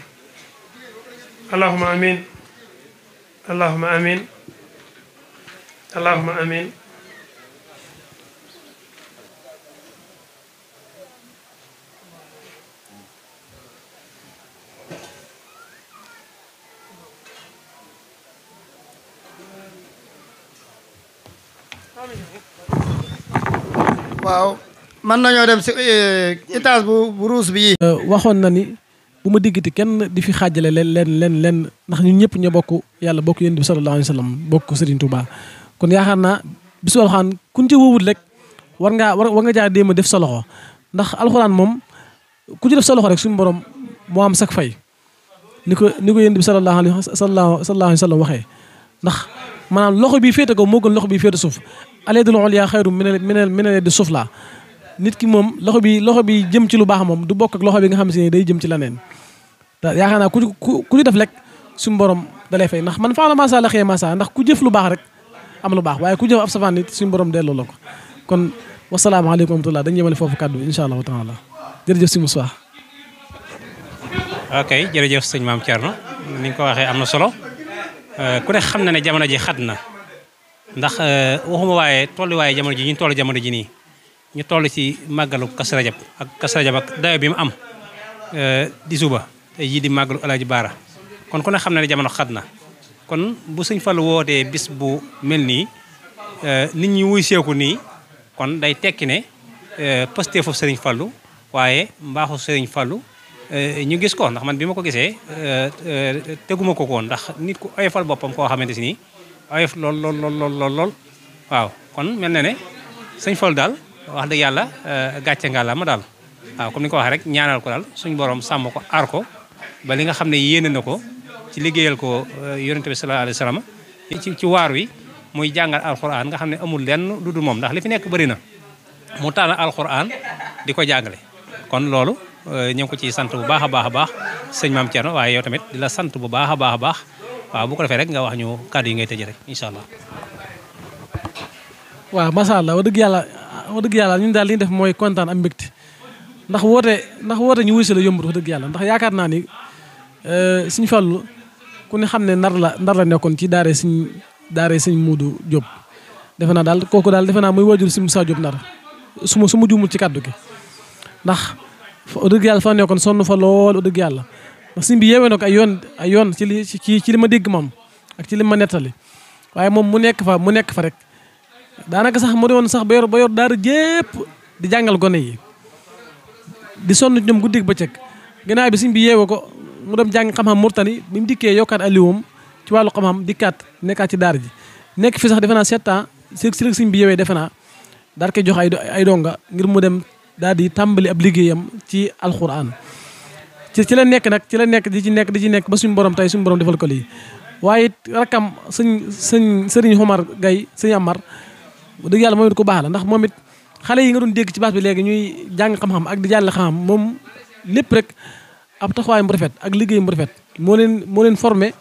allahumma amin allahumma amin allahumma amin waaw mën nañoo dem si étage bu ruus bi. waxoon na ni bu ma diggati kenn di fi xaajale leen ndax ñun ñëpp ñoo bokk yàlla bokk yonent bi sallallahu alayhi wa sallam bokk Serigne Touba kon yaakaar naa bisu alxuraan kuñ ci wowut rek war nga jaar déema def sa loxo ndax alxuraan moom ku ci def sa loxo rek suñu borom moo am sak fay ni ko yonent bi sallallahu alayhi wa sallam waxee ndax maanaam loxo bi féete ko moo gën loxo bi féete suuf al-yadul ulya xayrun min al-yadi sufla nit ki moom loxo bi jëm ci lu baax moom du bokk ak loxo bi nga xam si ne day jëm ci leneen te yaakaar naa ku ci def rek suñu borom dalay fay ndax man faala masa la xëye masa ndax ku jëf lu baax rek am lu baax waaye ku jëf ab safaan nit suñu borom delloo la ko kon wasalaamaaleykum wa rahmatulah dañu yemale foofu kàddu incha allahu taala jërëjëf si Moussa. ok jërëjëf sëñ Maam Thierno ni nga ko waxee am na solo ku ne xam na ne jamono ji xat na ndax waxuma waaye tolluwaaye jamono ji ñu toll jamono ji nii ñu toll ci màggalu Kazu Rajab ak dayo bi mu am di suba te yii di màggalu Alaaji Baara kon ku ne xam na ne jamono xat na kon bu sëñ Fallu wootee bis bu mel nii nit ñi wuy seeku nii kon day tekki ne posté foofu sëriñ Fallu waaye mbaaxu sëriñ Fallu ñu gis ko ndax man bi ma ko gisee teguma ko woon ndax nit ku oyofal boppam koo xamante si nii oyof lool waaw kon mel na ne sëñ Fallu daal wax dëgg yàlla gàcce ngàlla ma daal waaw comme ni ko waxee rek ñaanal ko daal suñu borom sàmm ko aar ko ba li nga xam ne yéene na ko ci liggéeyal ko yonente bi sallallahu alayhi wa sallam ci waar wi muy jàngal alxuraan nga xam ne amul lenn lu dul moom ndax li fi nekk bëri na mu tànn alxuraan di ko jàngale kon loolu ñu ngi ko ciy sant bu baax a baax sëñ Maam Thierno waaye yow tamit di la sant bu baax a baax waaw bu ko defee rek nga wax ñu kàddu yi ngay tëjee rek incha allah. waaw macha allah wax dëgg yàlla ñun daal li ñu def mooy kontaan am mbégte ndax woote ñu wuy si la yombut wax dëgg yàlla ndax yaakaar naa ni Sëñ Fallu ku ne xam ne ndar la nekkoon ci daare sëñ Muudu Jóob defe naa daal kooku daal defe naa muy waajur Sëñ Musaa Jóob ndar su ma juumul ci kàddu gi ndax wax dëgg yàlla fa nekkoon sonn fa lool wax dëgg yàlla ndax sëñ bi yeewee na ko ay yoon ci li ma dégg moom ak ci li ma nettali waaye moom mu nekk fa rek daanaka sax mu doon sax ba yor daara jépp di jàngal gone yi di sonn ñoom guddi ak bëccëg gannaaw bi sëñ bi yeewee ko mu dem jàng xam-xam Murtani bi mu dikkee yokkaat alliwam ci wàllu xam-xam nekkaat ci daara ji nekk fi sax defe naa 7 ans si rek sëñ bi yeewee defe naa daal koy jox ay donga ngir mu dem daal di tàmbali ab liggéeyam ci alxuraan ci la nekk di ci nekk ba suñu borom tey suñu borom defal ko lii waaye it rakkam sëriñ Omar Gaye sëñ Amar dëgg yàlla moom it ku baax la ndax moom it xale yi nga doon dégg ci baas bi léegi ñuy jàng xam-xam ak di jàll xam-xam moom lépp rek ab taxawaay mu rafet ak liggéey mu rafet moo leen formé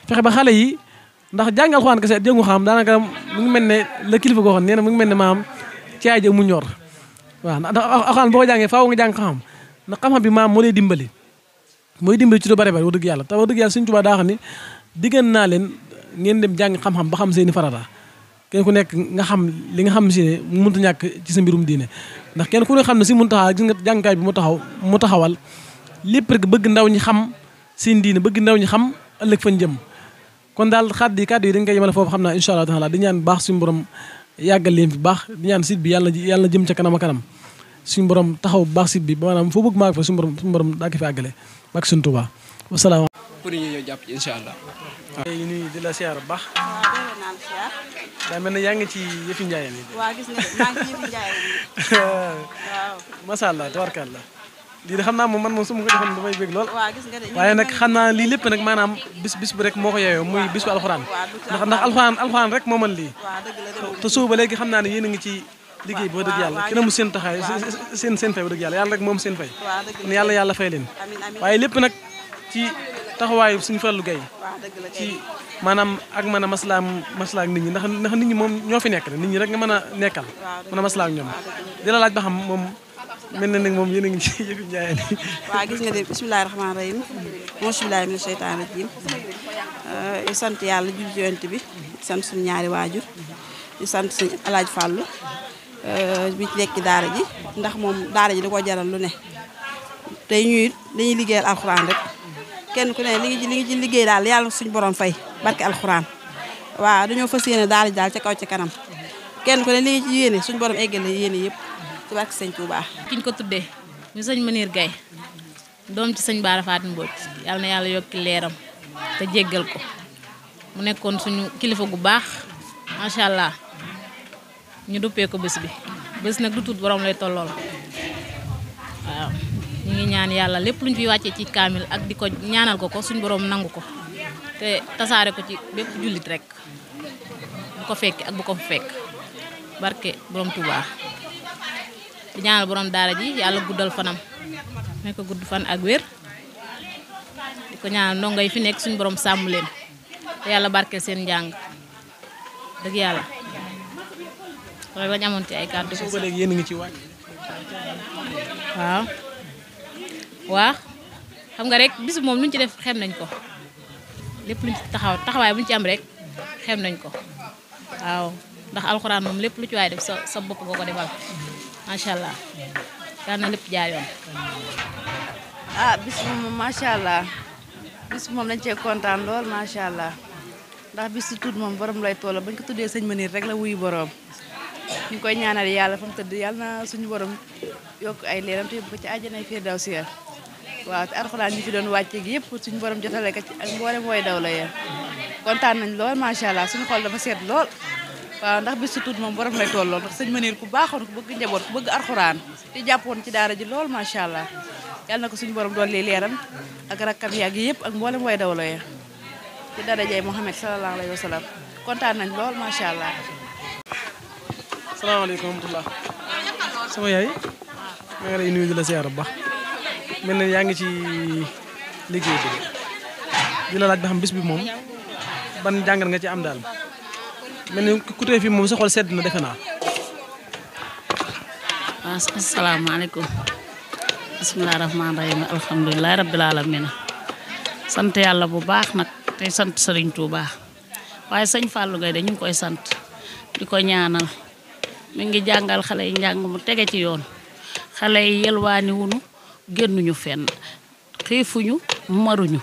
fexe ba xale yi ndax jàng alxuraan kese jëngu xam daanaka mu ngi mel ne la kilifa goo xam nee na mu ngi mel ne maam caay ja mu ñor waaw ndax alxuraan boo ko jàngee faaw nga jàng xam-xam ndax xam-xam bi maam moo lay dimbali ci lu bari bari wax dëgg yàlla te wax dëgg yàlla Sëñ Tuubaa daa xam ne diggan naa leen ngeen dem jàng xam-xam ba xam seeni farata kenn ku nekk nga xam li nga xam si ne mu mënta ñàkk ci sa mbirum diine ndax kenn ku ne xam ne si mun taxaw gis nga jàngkaay bi mu taxawal lépp rek bëgg ndaw ñi xam seen diine bëgg ndaw ñi xam ëllëg fañ jëm kon daal kàddu yi dañ koy yemale foofu xam naa incha allah taala di ñaan baax suñu borom yàggal leen fi baax di ñaan site bi yàlla jëm ca kanam a kanam suñu borom taxaw bu baax site bi ba maanaam foo bëgg maa fa suñu borom daa ko fi àggale bak suñu Tuubaa wasalaam pour ñu ñëw jàpp ci incha allah. ñu nuyu di la siyaar bu baax. daa mel ne yaa ngi ci yëfi njaayeen yi. waaw gis nga maa ngi ci yëfi njaayeen yi. waaw. macha allah tabarkalla lii de xam naa moom man moom su ma ko defoon damay bëgg lool. waaw gis nga de waaye nag xam naa lii lépp nag maanaam bis bi rek moo ko yeeyoo muy bis bu alxuraan. ndax alxuraan rek moo mën lii. waaw dëgg la te suba ba léegi xam naa ne yéen a ngi ci liggéey bi wax dëgg yàlla kenn mu seen taxaay seen fay wax dëgg yàlla rek moom seen fay. kon yàlla fay leen. waaye lépp nag ci taxawaayu Sëñ Fallu Gaye ci maanaam ak mën a maslaa ak nit ñi ndax nit ñi moom ñoo fi nekk nit ñi rek nga mën a nekkal mën a maslaa ak ñoom di la laaj ba xam moom mel na nag moom yéen a ngi ci yëfi njaayeen yi. waaw gis nga de bismillahi rahmaani rahim bismillahi mina sheytaani rajim di sant yàlla julli ci Yonent bi di sant suñu ñaari waajur di sant suñu Alaaji Fàllu bi ci nekk daara ji ndax moom daara ji da ko jaral lu ne tey ñuy dañuy liggéeyal alxuraan rek kenn ku ne li ngi ci liggéey daal yàlla suñu borom fay barke alxuraan waaw dañoo fas yéene daara ji daal ca kaw ca kanam kenn ku ne li ngi ci yéene suñu borom eggale yéene yëpp ci barke sëñ Touba. kiñ ko tuddee ñu sëñ Manir Gaye doom ci sëñ Bara Fatim Mbodj yàlla na yàlla yokki leeram te jéggal ko mu nekkoon suñu kilifa gu baax macha allah ñu duppee ko bés bi bés nag du tuut borom lay tollool waaw ñu ngi ñaan yàlla lépp luñ fi wàccee ci kaamil ak di ko ñaanal ko suñu borom nangu ko te tasaare ko ci bépp jullit rek bu ko fekk ak bu ko fekk barke borom Touba di ñaanal borom daara ji yàlla guddal fanam may ko gudd fan ak wér di ko ñaanal ndongo yi fi nekk suñu borom sàmm leen te yàlla barke seen njàng dëgg yàlla rek lañ amoon ci ay kàddu soo ko léegi yéen a ngi ci waaj waaw xam nga rek bis moom luñ ci def xem nañ ko lépp luñ ci taxawaay buñ ci am rek xem nañ ko waaw ndax alxuraan moom lépp lu ci waay def sa bopp nga ko defal macha allah yal na lépp jaar yoon. bis moom macha allah bis moom dañ cee kontaan lool macha allah ndax bis su tudd moom borom lay toll bañ ko tuddee sëñ Manir rek la wuyu borom ñu koy ñaanal yàlla fa mu tëdd yàlla na suñu borom yokk ay leeram te yóbbu ko ci àjjana firdawsi waaw te alxuraan ñi fi doon wàcce gi yëpp suñu borom jotale ko ci ak mboolem mooy daw la yéen kontaan nañ lool macha allah suñu xol dafa seet lool. waaw ndax bis su tuut moom borom lay tolloo ndax sëñ Manir ku baaxoon ku bëgg njaboot ku bëgg alxuraan te jàppoon ci daara ji lool macha allah yàlla na ko suñu borom doon lii leeram ak rakkam yàgg yëpp ak mboolem way daw la yéen ci darajay Muhammad sallallahu alayhi wa sallam kontaan nañ lool macha allah. salaamaaleykum wa rahmatulah sama yaay maa ngi lay nuyu di la ziar bu baax mel na yaa ngi ci liggéey bi di la laaj ba xam bis bi moom ban jàngat nga ci am daal mel ni ku tee fii moom sa xol sedd na defe naa. waaw asalaamaaleykum bisimilah rahmaani rahiim alhamdulilah rabbil alamin sant yàlla bu baax nag tey sant Serigne Touba waaye sëñ Fallou Gaye de ñu ngi koy sant di ko ñaanal mi ngi jàngal xale yi njàng mu tege ci yoon xale yi yelwaani wunu génnuñu fenn xiifuñu maruñu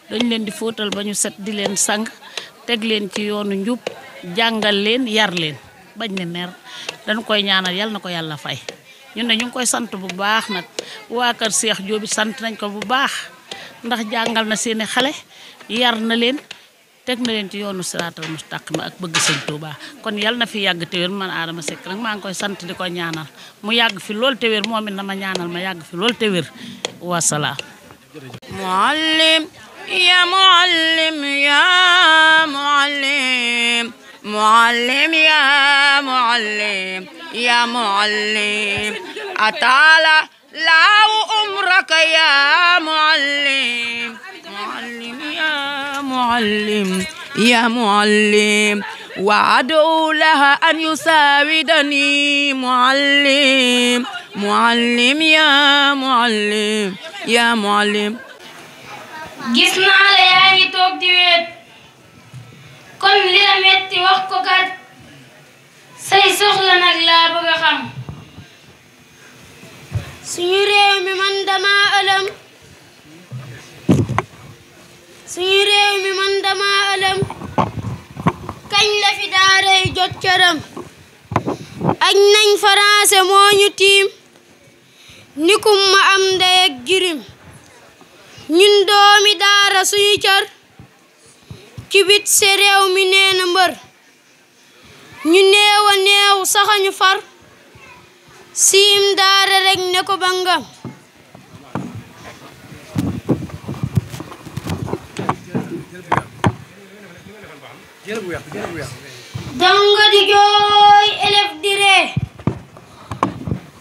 dañ leen di fóotal ba ñu set di leen sang teg leen ci yoonu njub jàngal leen yar leen bañ ne ner dañ koy ñaanal yal na ko yàlla fay ñun ne ñu ngi koy sant bu baax nag waa kër Cheikh Diop sant nañ ko bu baax ndax jàngal na seeni xale yar na leen teg na leen ci yoonu siraatal mustaqim ak bëgg sëñ Touba kon yal na fi yàgg te wér man Adama Seck nag maa ngi koy sant di ko ñaanal mu yàgg fi lool te wér moom it na ma ñaanal ma yàgg fi lool te wér wasalaam. muallim ya muallim ya muallim معلم يا معلم يا معلم أطال له عمرك يا معلم معلم يا معلم يا معلم وأدعو لها أن يساعدني معلم معلم يا معلم يا معلم gis naa la yaa ngi toog di weet kon li la metti wax ko kat say soxla nag laa bëgg a xam suñu réew mi man dama ëlëm suñu réew mi man dama ëlëm kañ la fi daaray jot cëram aj nañ français moo ñu tiim nikum ma am ndey ak jirim ñun doomi daara suñu cër ci bit se réew mi nee na mbër ñu néew a néew saxañu far siim daara rek ne ko bangam donga di jooy élève di ree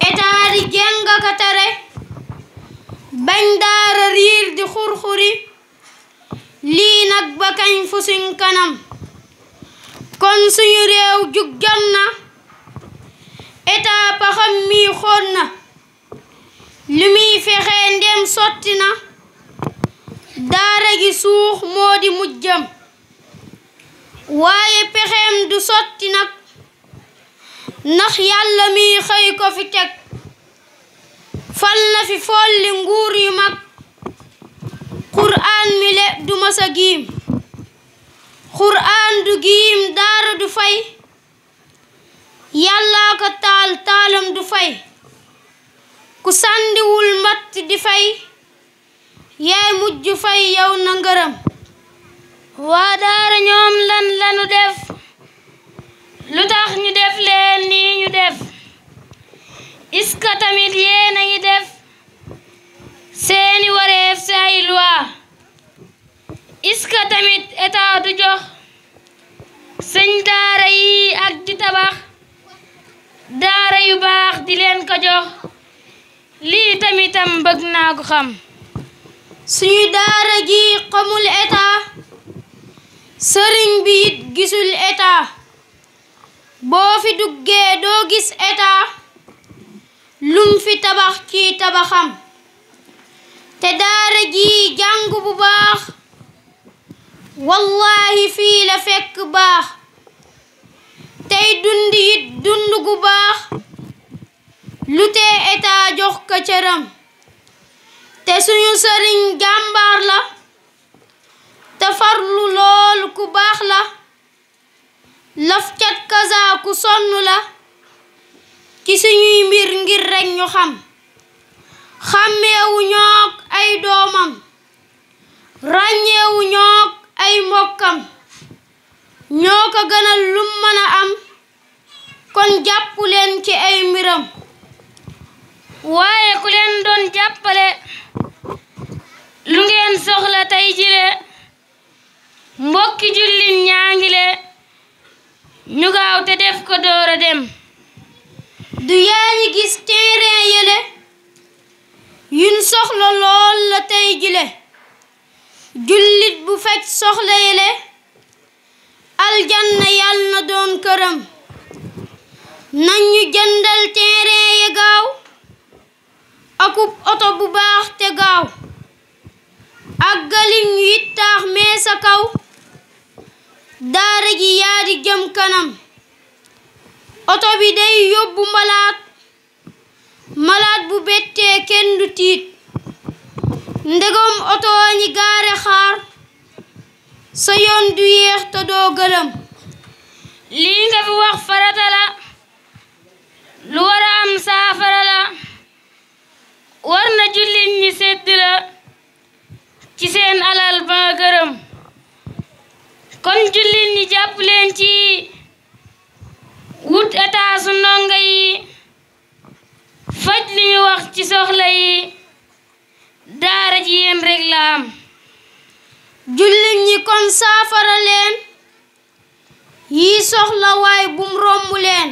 état di jenga ka tare bañ daara riir di xurxuri lii nag ba kañ fu suñ kanam kon suñu réew jug jot na état ba xam mi xool na li muy fexe ndem sotti na daara gi suux moo di mujjam waaye pexeem du sotti nag ndax yàlla mi xëy ko fi teg fal na fi folli nguur yu mag qur'aan mi le du masa giim qur'aan du giim daara du fay yàllaa ko taal taalam du fay ku sàndiwul matt di fay yaay mujj fay yow na ngërëm waa daara ñoom lan lanu def lu tax ñu def leen nii ñu def est-ce que tamit yéen a ngi def seeni wareef si ay loi est-ce que tamit état du jox sëñ daara yi ak di tabax daara yu baax di leen ko jox lii tamitam bëgg naa ko xam suñu daara ji xamul état sëriñ bi it gisul état boo fi duggee doo gis état lum fi tabax ci tabaxam te daara ji jàng bu baax wallahi fii la fekk baax tey dund it dund gu baax lu tee état jox ko cëram te suñu sëriñ jàmbaar la te farlu lool ku baax la laf cat kaza ku sonn la ci suñuy mbir ngir rekk ñu xam xàmmeewu ñook ay doomam ràññeewu ñook ay mbokkam ñoo ko gënal lum mën a am kon jàpp leen ci ay mbiram waaye ku leen doon jàppale lu ngeen soxla tey jile mbokki jullit ñaa ngi le ñu gaaw te def ko door a dem du yaa ngi gis terrain yële yuñ soxla lool la tey jile jullit bu faj soxla yële aljanna yal na doon këram nañ ñu jëndal terrain ya gaaw akub oto bu baax te gaaw ak galim ñu it taax mee sa kaw daara ji yaa di jëm kanam oto bi day yóbbu malaat bu bettee kenn du tiit ndegam oto ñi gaare xaar sa yoon du yéex te doo gëlëm lii nga fi wax farata la lu war a am saafara la war na jullit ñi sedd la ci seen alal ba nga gërëm kon jullit ñi jàpp leen ci wut état su ndongo yi faj li ñu wax ci soxla yi daara ji yéen rek la am jullit ñi kon saafara leen yi soxla waay bum romb leen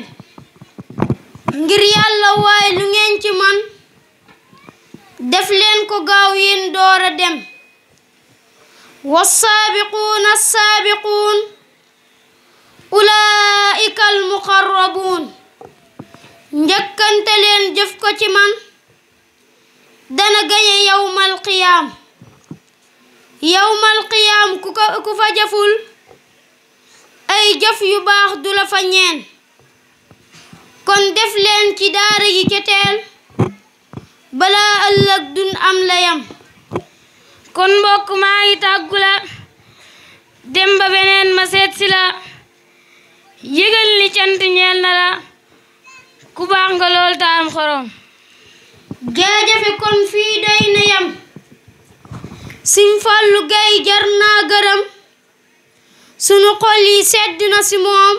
ngir yàlla waay lu ngeen ci man def leen ko gaaw yéen door a dem wassaabiquuna assaabiquun ulaa'ika almuqarrabuun njëkkante leen jëf ko ci man dana gañe yawmal qiyaam ku fa jëful ay jëf yu baax du la fa ñeen kon def leen ci daara yi ca teel balaa ëllëg dun am layam kon mbokk maa ngi tàggu la dem ba beneen ma seet si la yëgal ni cant ñeel na la ku baax nga lool ta am xorom jaajëfe kon fii doy na yam Sëñ Fallu Gay jar naa gërëm sunu xol yi sedd na si moom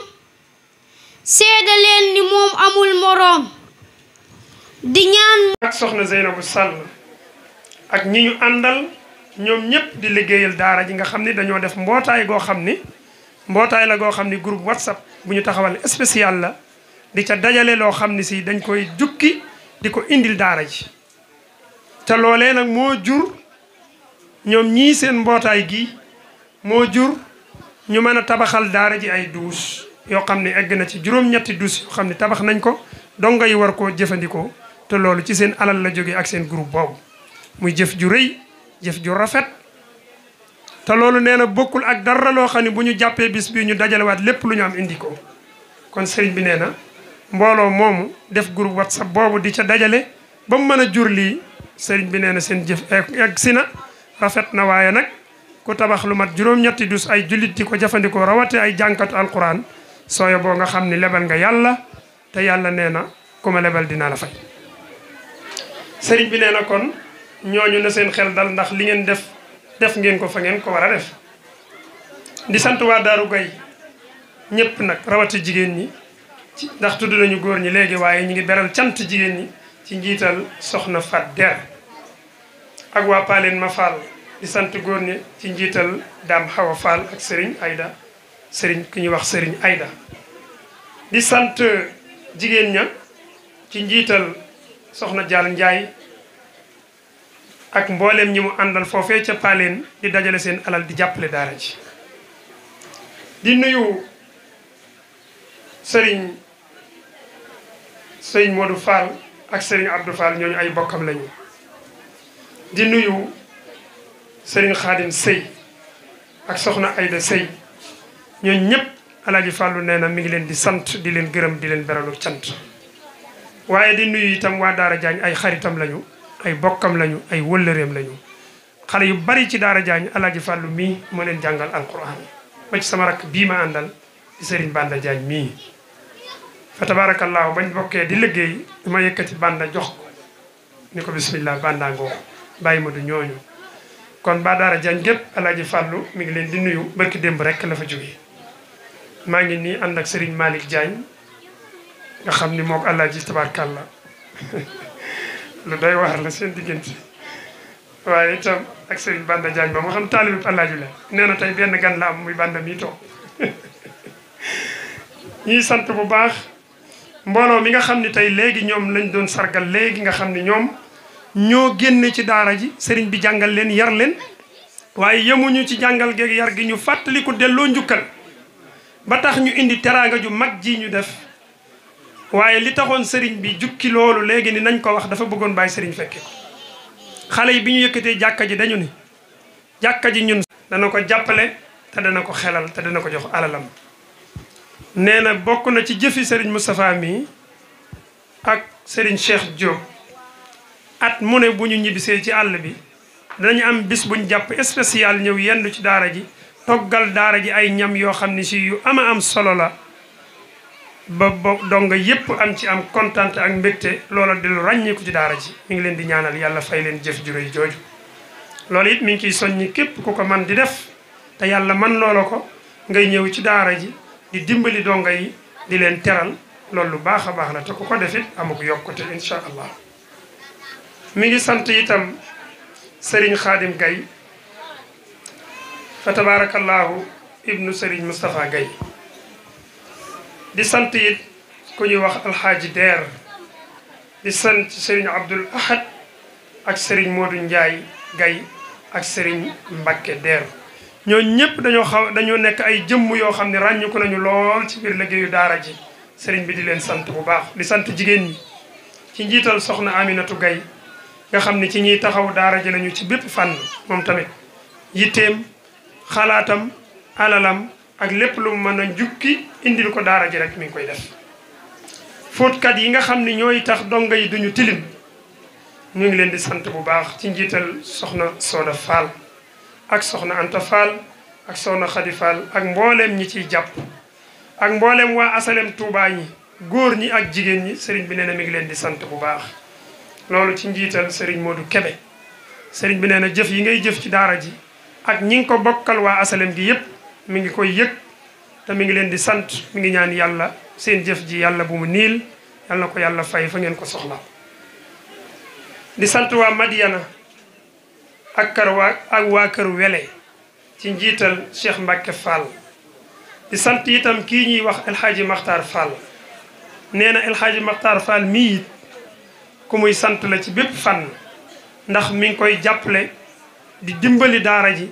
seede leen ni moom amul moroom di ñaan ak soxna Zeynabu Sall ak ñi ñu àndal ñoom ñëpp di liggéeyal daara ji nga xam ni dañoo def mbootaay goo xam ni mbootaay la goo xam ni groupe WhatsApp bu ñu taxawal spécial la di ca dajale loo xam ni si dañ koy jukki di ko indil daara ji te loolee nag moo jur ñoom ñii seen mbootaay gi moo jur ñu mën a tabaxal daara ji ay douche yoo xam ne egg na ci juróom-ñetti douche yoo xam ne tabax nañ ko dongo yi war koo jëfandikoo te loolu ci seen alal la jógee ak seen groupe boobu muy jëf ju rëy jëf ju rafet te loolu nee na bokkul ak dara loo xam ne bu ñu jàppee bis bi ñu dajalewaat lépp lu ñu am indi ko kon sëriñ bi nee na mbooloo moomu def groupe WhatsApp boobu di ca dajale ba mu mën a jur lii sëriñ bi nee na seen jëf egg si na rafet na waaye nag ku tabax lu mat juróom-ñetti dus ay jullit di ko jëfandikoo rawate ay jànkatu alquran sooyo boo nga xam ni lebal nga yàlla te yàlla nee na ku ma lebal dina la fay sëriñ bi nee na kon ñooñu na seen xel dal ndax li ngeen def ngeen ko fa ngeen ko war a def. di sant waa Daaru Gay ñëpp nag rawati jigéen ñi ndax tudd nañu góor ñi léegi waaye ñu ngi beral cant jigéen ñi ci njiital soxna Fat Der ak waa Paleen ma Fall di sant góor ñi ci njiital Dame Hawa Fall ak Serigne Aïda Serigne ku ñuy wax Serigne Aïda di sant jigéen ña ci njiital soxna Dial Ndiaye ak mboolem ñi mu àndal foofee ca Paleen di dajale seen alal di jàppale daara ji di nuyu Serigne Modou Fall ak Serigne Abdou Fall ñooñu ay bokkam lañu di nuyu Serigne Khadim Sey ak soxna Aïda Sey ñooñu ñëpp Alaaji Fallu nee na mi ngi leen di sant di leen gërëm di leen beralu cant waaye di nuyu itam waa Daara Jaañ ay xaritam lañu ay bokkam lañu ay wëllëreem lañu xale yu bari ci Daara Jaañ Alaaji Fallu mii moo leen jàngal alquran ba ci sama rakk bii ma àndal di Serigne Banda Jaañ mii fa tabaarakallaahu bañ bokkee di liggéey dama yëkkati Banda jox ko ni ko bismillah Banda ngoo bàyyi ma du ñooñu kon ba Daara Jaañ gépp Alaaji Fallu mi ngi leen di nuyu barki démb rek la fa jógee maa ngi nii ànd ak Serigne Malick Diagne nga xam ni mook Alaaji tabaarakalla lu doy waar la seen diggante waaye itam ak Serigne Banda Diagne ba moo xam taalibu Alaaji la nee na tey benn gan la am muy Banda mii toog ñuy sant bu baax mbooloo mi nga xam ni tey léegi ñoom lañ doon sargal léegi nga xam ni ñoom ñoo génne ci daara ji sëriñ bi jàngal leen yar leen waaye yemuñu ci jàngal geeg yar gi ñu fàttaliku delloo njukkal ba tax ñu indi teraanga ju mag ji ñu def waaye li taxoon sëriñ bi jukki loolu léegi ni nañ ko wax dafa bëggoon bàyyi sëriñ fekke ko xale yi bi ñu yëkkatee jàkka ji dañu ni jàkka ji ñun dana ko jàppale te dana ko xelal te dana ko jox alalam nee na bokk na ci jëfi sëriñ Moustapha mi ak sëriñ Cheikh Diop at mu ne bu ñu ñibbisee ci àll bi danañu am bis buñ jàpp spécial ñëw yendu ci daara ji toggal daara ji ay ñam yoo xam ne si yu ama am solo la ba donga yépp am ci am kontaan ak mbégte loola di lu ràññeeku ci daara ji mi ngi leen di ñaanal yàlla fay leen jëf ju réy jooju loolu it mi ngi ciy soññi képp ku ko man di def te yàlla man loola ko ngay ñëw ci daara ji di dimbali donga yi di leen teral loolu lu baax a baax la te ku ko defit amuk yokkute incha allah mi ngi sant itam Serigne Khadim Gaye fa tabarakallahu ibnu Serigne Moustapha Gaye di sant it ku ñuy wax alxaaji Der di sant Serigne Abdoul Ahad ak Serigne Modou Ndiaye Gaye ak Serigne Mbacke Der ñooñu ñëpp dañoo nekk ay jëmm yoo xam ne ràññu ko nañu lool ci biir liggéeyu daara ji Serigne bi di leen sant bu baax di sant jigéen ñi ci njiital soxna Aminatu Gaye nga xam ne ci ñiy taxaw daara ji lañu ci bépp fànn moom tamit yitteem xalaatam alalam ak lépp lu mu mën a jukki indil ko daara ji rek mi ngi koy def fóotkat yi nga xam ne ñooy tax donga yi duñu tilim ñu ngi leen di sant bu baax ci njiital soxna Soda Fall ak soxna Anta Fall ak soxna Khady Fall ak mbooleem ñi ciy jàpp ak mbooleem waa asalem Touba ñi góor ñi ak jigéen ñi sëriñ bi nee na mi ngi leen di sant bu baax loolu ci njiital sëriñ Modou Kebe sëriñ bi nee na jëf yi ngay jëf ci daara ji ak ñi ngi ko bokkal waa asalem gi yépp mi ngi koy yëg te mi ngi leen di sant mi ngi ñaan yàlla seen jëf ji yàlla bu mu niil yàlla na ko yàlla fay fa ngeen ko soxla di sant waa Madiana ak waa kër Wele ci njiital Cheikh Mbacke Fall di sant itam kii ñuy wax El Hadji Makhtar Fall nee na El Hadji Makhtar Fall mii it ku muy sant la ci bépp fànn ndax mi ngi koy jàppale di dimbali daara ji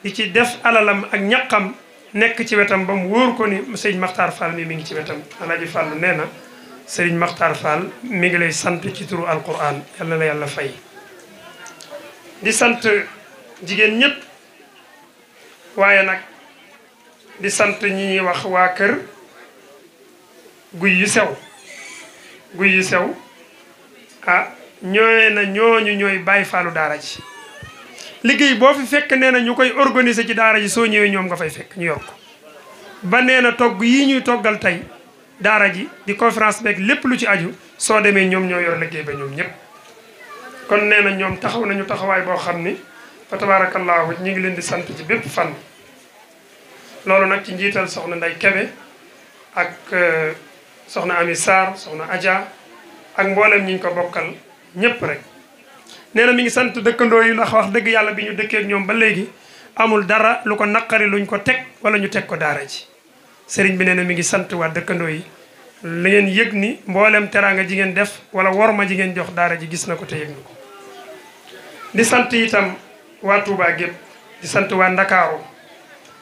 di ci def alalam ak ñaqam nekk ci wetam ba mu wóor ko ni sëriñ Makhtar Fall mi ngi ci wetam Alaaji Fall nee na sëriñ Makhtar Fall mi ngi lay sant ci turu alquran yàlla la yàlla fay di sant jigéen ñëpp waaye nag di sant ñi ñuy wax waa kër guy yu sew ah ñooñu ñooy bàyyi faalu daara ji liggéey boo fi fekk nee na ñu koy organiser ci daara ji soo ñëwee ñoom nga fay fekk ñu yor ko ba nee na togg yii ñuy toggal tey daara ji di conférence beeg lépp lu ci aju soo demee ñoom ñoo yor liggéey ba ñoom ñëpp kon nee na ñoom taxaw nañu taxawaay boo xam ni fa tabaarakallaahu ñi ngi leen di sant ci bépp fan loolu nag ci njiital soxna Ndey Kebe ak soxna Ami Sarr soxna Adja ak mboolem ñi ñu ko bokkal ñépp rek nee na mi ngi sant dëkkandoo yi ndax wax dëgg yàlla bi ñu dëkkee ak ñoom ba léegi amul dara lu ko naqari luñ ko teg wala ñu teg ko daara ji sëriñ bi nee na mi ngi sant waa dëkkandoo yi la ngeen yëg ni mboolem teraanga ji ngeen def wala worma ji ngeen jox daara ji gis na ko te yëg na ko di sant itam waa Touba gépp di sant waa Ndakaaru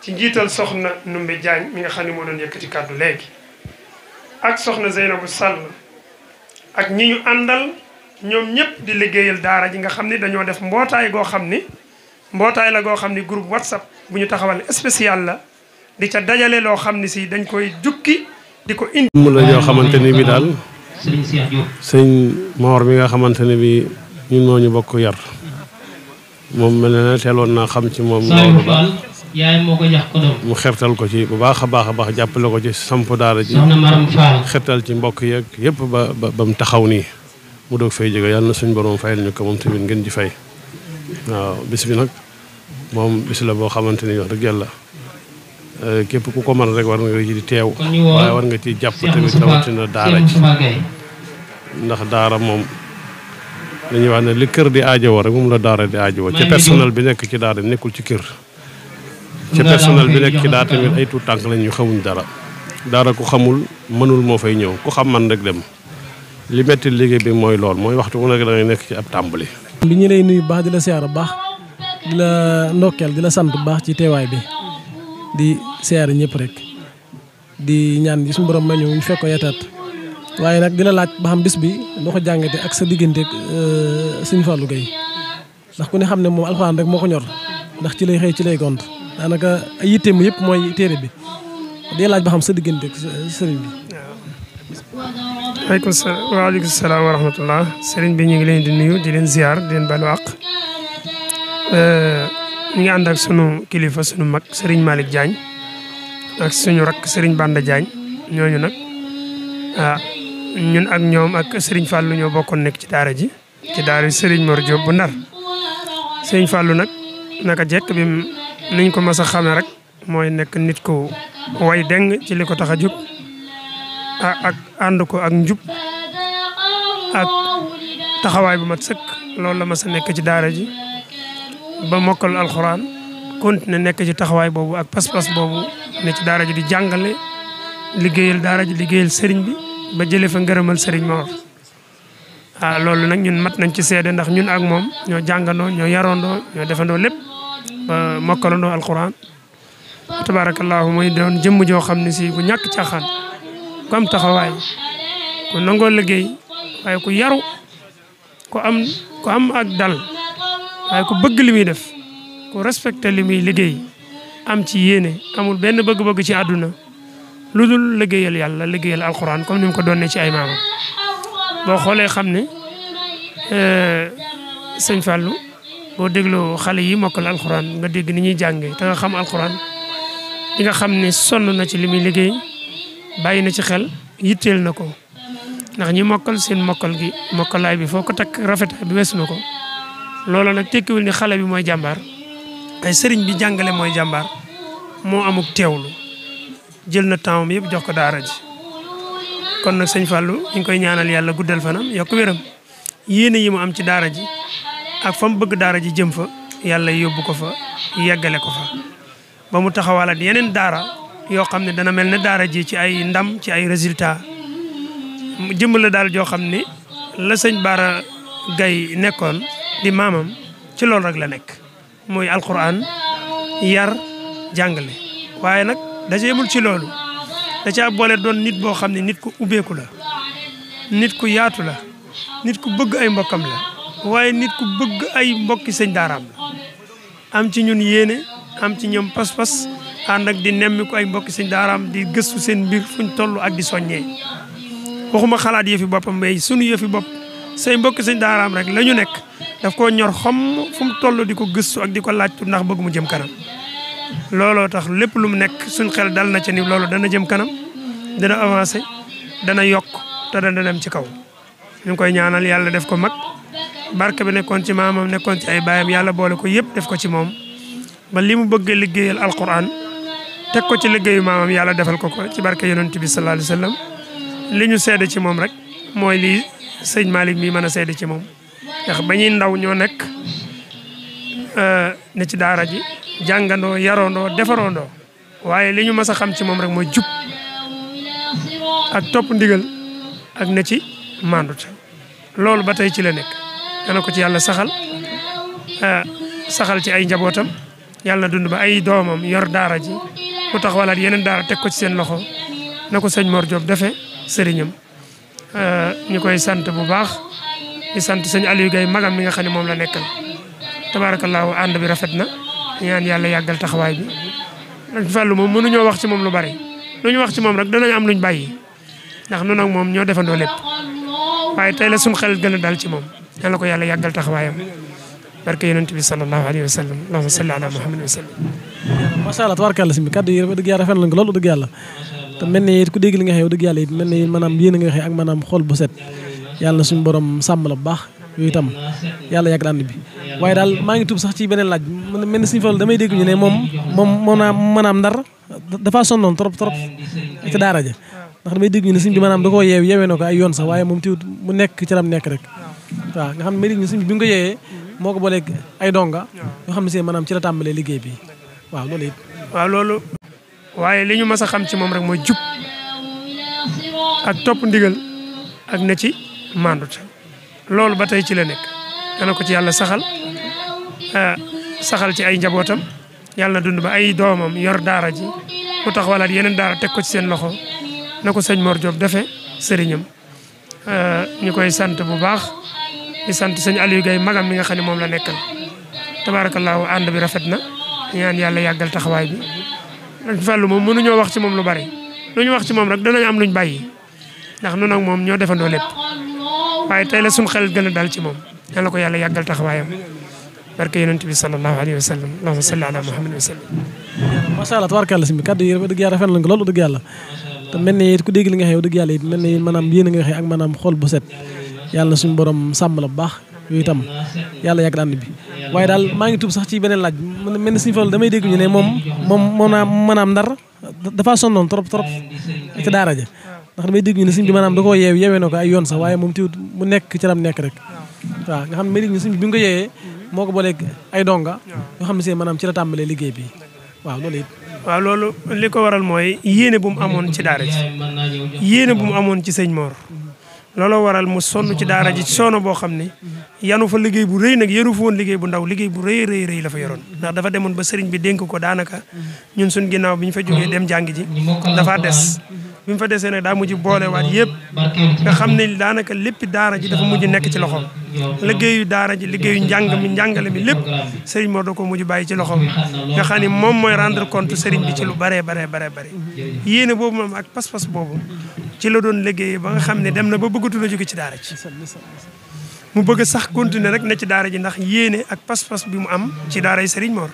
ci njiital soxna Numbe Diagne mi nga xam ne moo doon yëkkati kàddu léegi ak soxna Zeynabu Sall ak ñi ñu àndal ñoom ñëpp di liggéeyal daara ji nga xam ni dañoo def mbootaay goo xam ni mbootaay la goo xam ni groupe WhatsApp bu ñu taxawal spécial la di ca dajale loo xam ni si dañ koy jukki di ko indi. mu la yoo xamante ni bi daal sëñ Mor mi nga xamante ne bi ñun moo ñu bokk yar moom mel na ne teeloon naa xam ci moom loolu ba mu xertal ko ci bu baax a baax jàppale ko ci samp daara ji xertal ci mbokk yeeg yëpp ba mu taxaw nii mu doog fay jóge yàlla na suñ borom fayal ñu ko moom tamit ngeen ji fay waaw bis bi nag moom bis la boo xamante ni wax dëgg yàlla képp ku ko mën rek war nga ci di teew waaye war nga ci jàpp tamit rawatina daara ji ndax daara moom dañuy wax ne li kër di aajowoo rek moom la daara di aajowoo ci personnel bi nekk ci daara nekkul ci kër ci personnel bi nekk ci daara tamit ay tuut tànk lañ ñu xamuñ dara daara ku xamul mënul moo fay ñëw ku xam man rek dem li metti liggéey bi mooy lool mooy waxtu bu nekk da ngay nekk ci ab tàmbali. bi ñu lay nuyu baax di la siyaara baax di la ndokkeel di la sant baax ci teewaay bi di siyaara ñëpp rek di ñaan suñu borom ma ñu fekk ko yataat waaye nag di la laaj ba xam bis bi noo ko jàngate ak sa digganteeg Sëñ Fallou Gueye ndax ku ne xam ne moom alxuraan rek moo ko ñor ndax ci lay xëy ci lay gont daanaka ay yitteem yëpp mooy téere bi di laaj ba xam sa digganteeg sëriñ bi. waaleykum salaam wa rahmatullah sëriñ bi ñu ngi leen di nuyu di leen ziar di leen balu àq ñu ngi ànd ak sunu kilifa sunu mag sëriñ Malick Diagne ak suñu rakk sëriñ Banda Diagne ñooñu nag ñun ak ñoom ak sëriñ Fallou ñoo bokkoon nekk ci daara ji ci daara sëriñ Mor Diop bu Ndar sëriñ Fallou nag naka jekk bi niñ ko mas a xamee rek mooy nekk nit ko way deng ci li ko tax a jóg ak ànd ko ak njub ak taxawaay bu mat sëkk loolu la mas a nekk ci daara ji ba mokkal alxuraan continué nekk ci taxawaay boobu ak pas-pas boobu ne ci daara ji di jàngale liggéeyal daara ji liggéeyal sëriñ bi ba jëlee fa ngërëmal sëriñ Mor loolu nag ñun mat nañ ci seede ndax ñun ak moom ñoo jàngandoo ñoo yarandoo ñoo defandoo lépp ba mokkalandoo alxuraan tabaarakallaahu mooy doon jëmm joo xam ne si ku ñàkk caaxaan ku am taxawaay ku nangoo liggéey waaye ku yaru ku am ak dal waaye ku bëgg li muy def ku respecté li muy liggéey am ci yéene amul benn bëgg-bëgg ci àdduna lu dul liggéeyal yàlla liggéeyal alxuraan comme ni mu ko doonee ci ay maamam boo xoolee xam ne sëñ Fallou boo dégloo xale yi mokkal alxuraan nga dégg ni ñuy jàngee te nga xam alxuraan di nga xam ne sonn na ci li muy liggéey bàyyi na ci xel yitteel na ko ndax ñi mokkal seen mokkal gi mokkalaay bi foo ko takk rafetaay bi weesu na ko loolu nag tekkiwul ni xale bi mooy jàmbaar ay sëriñ bi jàngale mooy jàmbaar moo amuk teewlu jël na temps yëpp jox ko daara ji kon nag sëñ Fallou ñu ngi koy ñaanal yàlla guddal fanam yokk wéram yéene yi mu am ci daara ji ak fa mu bëgg daara ji jëm fa yàlla yóbbu ko fa yeggale ko fa ba mu taxawalaat yeneen daara yoo xam ne dana mel ne daara ji ci ay ndam ci ay résultat jëmm la daal joo xam ne la sëñ Bara Gaye nekkoon di maamam ci loolu rek la nekk mooy alquran yar jàngale waaye nag da yemul ci loolu da caa boole doon nit boo xam ne nit ku ubbeeku la nit ku yaatu la nit ku bëgg ay mbokkam la waaye nit ku bëgg ay mbokki sëñ daaraam la am ci ñun yéene am ci ñoom pas-pas ànd ak di nemmi ko ay mbokki sëñ daaraam di gëstu seen mbir fuñ toll ak di soññee waxuma xalaat yëfi boppam mais sunu yëfi bopp say mbokki sëñ daaraam rek la ñu nekk daf koo ñor xom fu mu toll di ko gëstu ak di ko laajtu ndax bëgg mu jëm kanam looloo tax lépp lu mu nekk suñ xel dal na ci ni loolu dana jëm kanam dana avancé dana yokk te dana dem ci kaw ñu ngi koy ñaanal yàlla def ko mag barke bi nekkoon ci maamam nekkoon ci ay baayam yàlla boole ko yëpp def ko ci moom ba li mu bëgg liggéeyal alquran teg ko ci liggéeyu maamam yàlla defal ko ko ci barke yonent bi sallallahu alayhi wa sallam li ñu seede ci moom rek mooy lii sëñ Malick mii mën a seede ci moom ndax ba ñuy ndaw ñoo nekk ne ci daara ji jàngandoo yaroondoo defaroondoo waaye li ñu mas a xam ci moom rek mooy jub ak topp ndigal ak ne ci mandute loolu ba tey ci la nekk dana ko ci yàlla saxal saxal ci ay njabootam yàlla na dund ba ay doomam yor daara ji mu taxawalaat yeneen daara teg ko ci seen loxo na ko sëñ Mor Diop defee sëriñam ñu koy sant bu baax di sant sëñ Aliou Gueye magam mi nga xam ne moom la nekkal tabaarakallaahu ànd bi rafet na ñaan yàlla yàggal taxawaay bi Fallou moom mënuñoo wax ci moom lu bari lu ñu wax ci moom rek danañ am luñ bàyyi ndax nun ak moom ñoo defandoo lépp waaye tey la suñ xel gën a dal ci moom yàlla ko yàlla yàggal taxawaayam barke yonent bi sallallahu alayhi wa sallam allahumma salli ala muhammad wa sallam. macha allah tabaarkalla si kàddu yi dëgg yàlla rafet nañ ko loolu dëgg yàlla te mel ni ku dégg li nga xew dëgg yàlla it mel ni maanaam yéen a nga xëy ak maanaam xol bu set yàlla suñu borom sàmm la bu baax yooyu itam yàlla yàgg ànd bi waaye daal maa ngi tuub sax ci beneen laaj mel ni suñu Fallu damay dégg ñu ne moom maanaam ndar dafa sonnoon trop ci daara ja ndax damay dégg ñu ne suñ bi maanaam da koo yeewee na ko ay yoon sax waaye moom tiwut mu nekk ci lam nekk rek waaw nga xam ne may dégg ñu suñ bi nga ko yeewee moo ko booleeg ay donga yoo xam ne si maanaam ci la tàmbalee liggéey bi waaw loolu it waaw loolu waaye li ñu mas a xam ci moom rek mooy jub ak topp ndigal ak ne ci mandute loolu ba tey ci la nekk dana ko ci yàlla saxal ci ay njabootam yàlla na dund ba ay doomam yor daara ji mu taxawalaat yeneen daara teg ko ci seen loxo na ko sëñ Mor Diop defee sëriñam ñu koy sant bu baax di sant sëñ Aliou Gueye magam mi nga xam ne moom la nekkal tabaarakallaahu ànd bi rafet na ñaan yàlla yàggal taxawaay bi Fallou moom mënuñoo wax ci moom lu bari lu ñu wax ci moom rek danañ am luñ bàyyi ndax nun ak moom ñoo defandoo lépp waaye tey la suñ xel gën a dal ci moom yàlla ko yàlla yàggal taxawaayam barke yonent bi sallallahu alayhi wa sallam allahumma salli ala muhammad wa sallam. macha allah tabaarkalla si kàddu yi dëgg yàlla rafet nañ ko loolu dëgg yàlla te mel ni ku dégg li nga xew dëgg yàlla it mel ni maanaam yéen a nga xëy ak maanaam xol bu set yàlla suñu borom sàmm la bu baax yooyu itam yàlla yàgg ànd bi waaye daal maa ngi tuub sax ci beneen laaj mel ni suñu Fallu damay dégg ñu ne moom maanaam ndar dafa sonnoon trop ci daara ja ndax damay dégg ñu ne suñ bi maanaam da koo yeewee na ko ay yoon sax waaye moom tiwut mu nekk ci lam nekk rek waaw nga xam ne may dégg ñu suñ bi nga ko yeewee moo ko booleeg ay donga yoo xam ne si maanaam ci la tàmbalee liggéey bi waaw loolu it waaw loolu li ko waral mooy yéene bu mu amoon ci daara ji yéene bu mu amoon ci sëñ Mor looloo waral mu sonn ci daara ji soono boo xam ne yanu fa liggéey bu rëy nag yenu fa woon liggéey bu ndaw liggéey bu rëy la fa yoroon ndax dafa demoon ba sëriñ bi dénk ko daanaka ñun suñ ginnaaw bi ñu fa jógee dem jàng ji dafa des bi mu fa desee nag daa mujj boolewaat yëpp nga xam ne daanaka lépp daara ji dafa mujj nekk ci loxoom liggéeyu daara ji liggéeyu njàngale mi lépp sëriñ Mor da ko mujj bàyyi ci loxoom nga xam ne moom mooy rendre compte sëriñ bi ci lu bare yéene boobu moom ak pas-pas boobu ci la doon liggéey ba nga xam ne dem na ba bëggatu la jóge ci daara ji mu bëgg sax continuer rek ne ci daara ji ndax yéene ak pas-pas bi mu am ci daara yi sëriñ Mor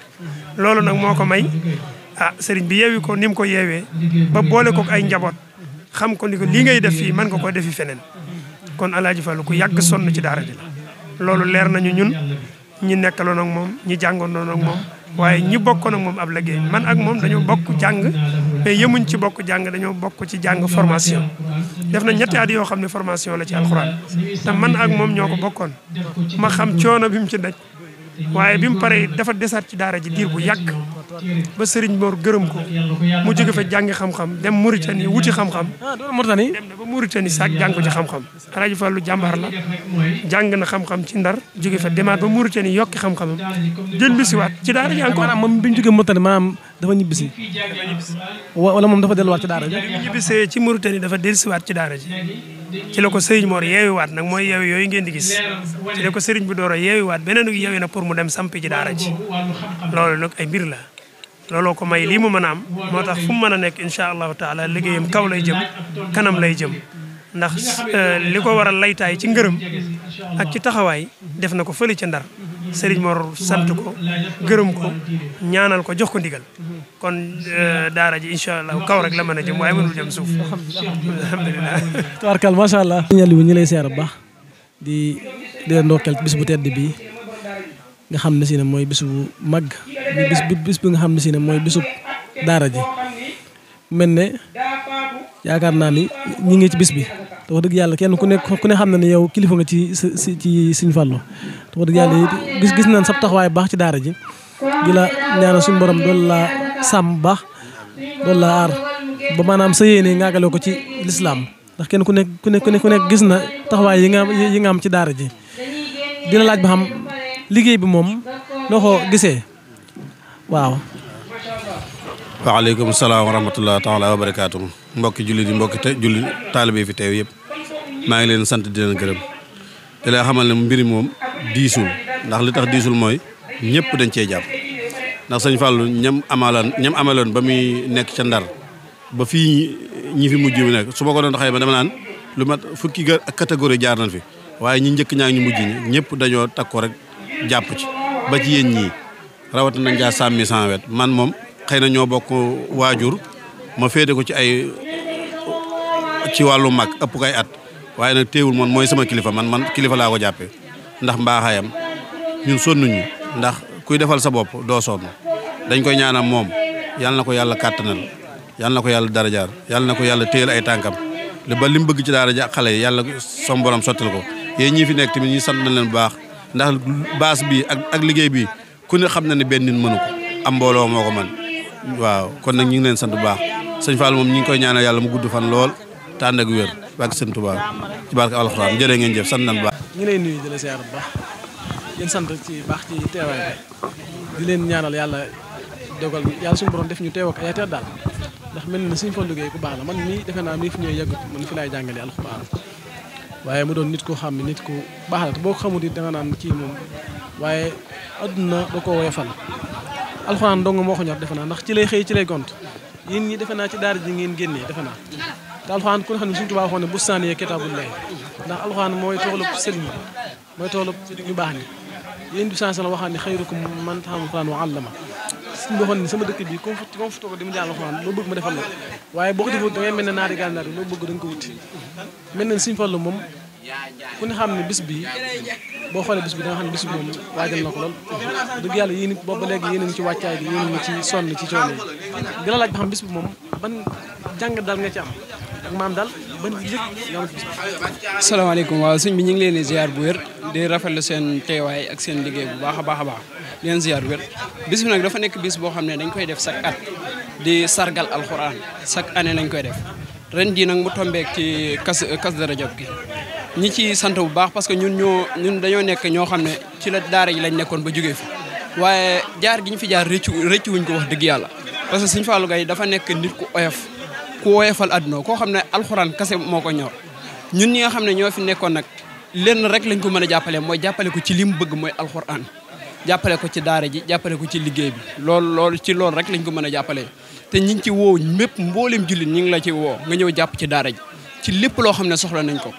loolu nag moo ko may sëriñ bi yeewi ko ni mu ko yeewee ba boole ko ay njaboot xam ko ni ko lii ngay def fii mën nga ko defi feneen kon Alaaji Fallu ku yàgg sonn ci daara ji la loolu leer nañu ñun ñi nekkaloon ak moom ñi jàngoon ak moom waaye ñi bokkoon ak moom ab liggéey man ak moom dañoo bokk jàng mais yemuñ ci bokk jàng dañoo bokk ci jàng formation def na 2 at yoo xam ne formation la ci alxuraan te man ak moom ñoo ko bokkoon ma xam coono bi mu ci daj waaye bi mu paree dafa desaat ci daara ji diir bu yàgg ba Serigne Mor gërëm ko mu jóge fa jàngi xam-xam dem Mauritanie wuti xam-xam. dem na ba Mauritanie sax jàng ko ci xam-xam. Alaaji Fallu jàmbaar la jàng na xam-xam ci Ndar jóge fa demaat ba Mauritanie yokki xam-xamam dellu si waat ci daara ji encore. maanaam moom bi ñu jógee Mauritanie maanaam dafa ñibbisi wala moom dafa delluwaat ci daara ji. bi ñibbisee ci Mauritanie dafa dellusiwaat ci daara ji. ci la ko Serigne Mor yeewiwaat nag mooy yeewi yooyu ngeen di gis ci la ko Serigne bi door a yeewiwaat beneen yeewi na pour mu dem sampi ci daara ji loolu nag ay mbir la looloo ko may lii mu mën a am moo tax fu mu mën a nekk incha allahu taala liggéeyam kaw lay jëm kanam lay jëm ndax li ko waral laytaay ci ngërëm ak ci taxawaay def na ko fële ca Ndar Serigne Mor sant ko gërëm ko ñaanal ko jox ko ndigal kon daara ji incha allah kaw rek la mën a jëm waaye mënul jëm suuf alhamdulilah. tabarkal macha allah. ñali bu ñu lay seer bu baax di di leen ndokkeel bis bu tedd bii nga xam ne si ne mooy bis bu mag bis bi nga xam ne si ne mooy bisub daara ji mel ne yaakaar naa ni ñi ngi ci bis bi te wax dëgg yàlla kenn ku ne xam na ne yow kilifa nga ci Sëñ Fallu te wax dëgg yàlla gis nañ sab taxawaay baax ci daara ji di la ñaanal suñu borom doon la sàmm baax doon la aar ba maanaam sa yéene ngaagale ko ci lislaam ndax kenn ku nekk gis na taxawaay yi nga am ci daara ji dina laaj ba xam liggéey bi moom noo ko gisee waaw. waaleykum salaam wa rahmatulah taala wa barakaatu mbokki jullit yi mbokki jullit taalibe fi teew yëpp maa ngi leen sant di leen gërëm te lay xamal ne mbiri moom diisul ndax li tax diisul mooy ñëpp dañ cee jàpp ndax sëñ Fallou ñam amaloon ba muy nekk ca Ndar ba fii ñi fi mujj bi nekk su ma ko doon xayma dama naan lu mat fukki catégorie jaar nañ fi waaye ñi njëkk ñaa ñu mujj ñi ñëpp dañoo takko rek jàpp ci ba ci yéen ñii rawata nañ jaa sàmmi sans wet man moom xëy na ñoo bokk waajur ma féete ko ci wàllu mag ëpp kay at waaye nag teewul moom mooy sama kilifa man kilifa laa ko jàppee ndax mbaaxaayam ñun sonnuñu ndax kuy defal sa bopp doo sonn dañ koy ñaanal moom yàlla na ko yàlla kàttanal yàlla na ko yàlla darajaar yàlla na ko yàlla téyel ay tànkam li ba li mu bëgg ci daara ja xale yi yàlla som borom sottal ko yéen ñii fi nekk tamit ñi sant nañ leen bu baax ndax baas bi ak liggéey bi ku ne xam na ne benn nit mënu ko am mbooloo moo ko man waaw kon nag ñu ngi leen sant bu baax sëñ Fall moom ñu ngi koy ñaanal yàlla mu gudd fan lool te ànd ak wér barke sëñ Tuubaa ci barke alxuraan jërë ngeen jëf sant nañ bu baax. ñu ngi lay nuyu di la siyaar bu baax yéen sant ci baax ci teewaay bi di leen ñaanal yàlla dogal yàlla suñu borom def ñu teew ak ay teet daal ndax mel na suñu Fallu Gueye ku baax la man mii defe naa mii fi ñëw yàggut man fi laay jàngale alxuraan waaye mu doon nit ko xam ne nit ku baax la te boo ko xamul it da nga naan kii moom waaye adduna da koo woyofal alxuraan dong moo ko ñor defe naa ndax ci lay xëy ci lay gont yéen ñi defe naa ci daara ji ngeen génnee defe naa te alxuraan ku ne xam ne suñu Tuubaa waxoon ne bustaani kitaabullaah ndax alxuraan mooy toolub sëriñ mooy toolub ñu baax ni yéen du sens la waxaan ne xayrukum man ta'allama alxuraan wa 'allama suñu waxoon ne sama dëkk bi comme fu toog di mu jàng alxuraan loo bëgg ma defal la waaye boo ko defut da ngay mel ne naari gànnaar yi loo bëgg da nga ko wuti mel ne Sëñ Fallu moom ku ne xam ne bis bi boo xoolee bis bi da nga xam ne bis bi moom waajal na ko lool dëgg yàlla yéen it boobu ba léegi yéen a ngi ci wàccaay bi yéen a ngi ci sonn ci coono yi di la laaj ba xam bis bi moom ban jàngat daal nga ci am ak maam daal ban yëg nga am ci bis bi. asalaamaaleykum waaw sëñ bi ñu ngi leen di ziar bu wér di rafetlu seen teewaay ak seen liggéey bu baax a baax a baax di leen ziar bu wér bis bi nag dafa nekk bis boo xam ne dañ koy def chaque at di sargal alxuraan chaque année lañ koy def ren jii nag mu tombeek ci Kazu Rajab gi ñi ci sant bu baax parce que ñun dañoo nekk ñoo xam ne ci la daara ji lañ nekkoon ba jógee fi waaye jaar gi ñu fi jaar rëccu wuñ ko wax dëgg yàlla parce que Sëñ Fallou Gueye dafa nekk nit ku oyof ku woyofal àdduna koo xam ne alxuraan kase moo ko ñor ñun ñi nga xam ne ñoo fi nekkoon nag lenn rek lañ ko mën a jàppale mooy jàppale ko ci li mu bëgg mooy alxuraan jàppale ko ci daara ji jàppale ko ci liggéey bi loolu ci loolu rek lañ ko mën a jàppale te ñi ngi ci woo mépp mbooleem jullit ñi ngi la ci woo nga ñëw jàpp ci daara ji ci lépp loo xam ne soxla nañ ko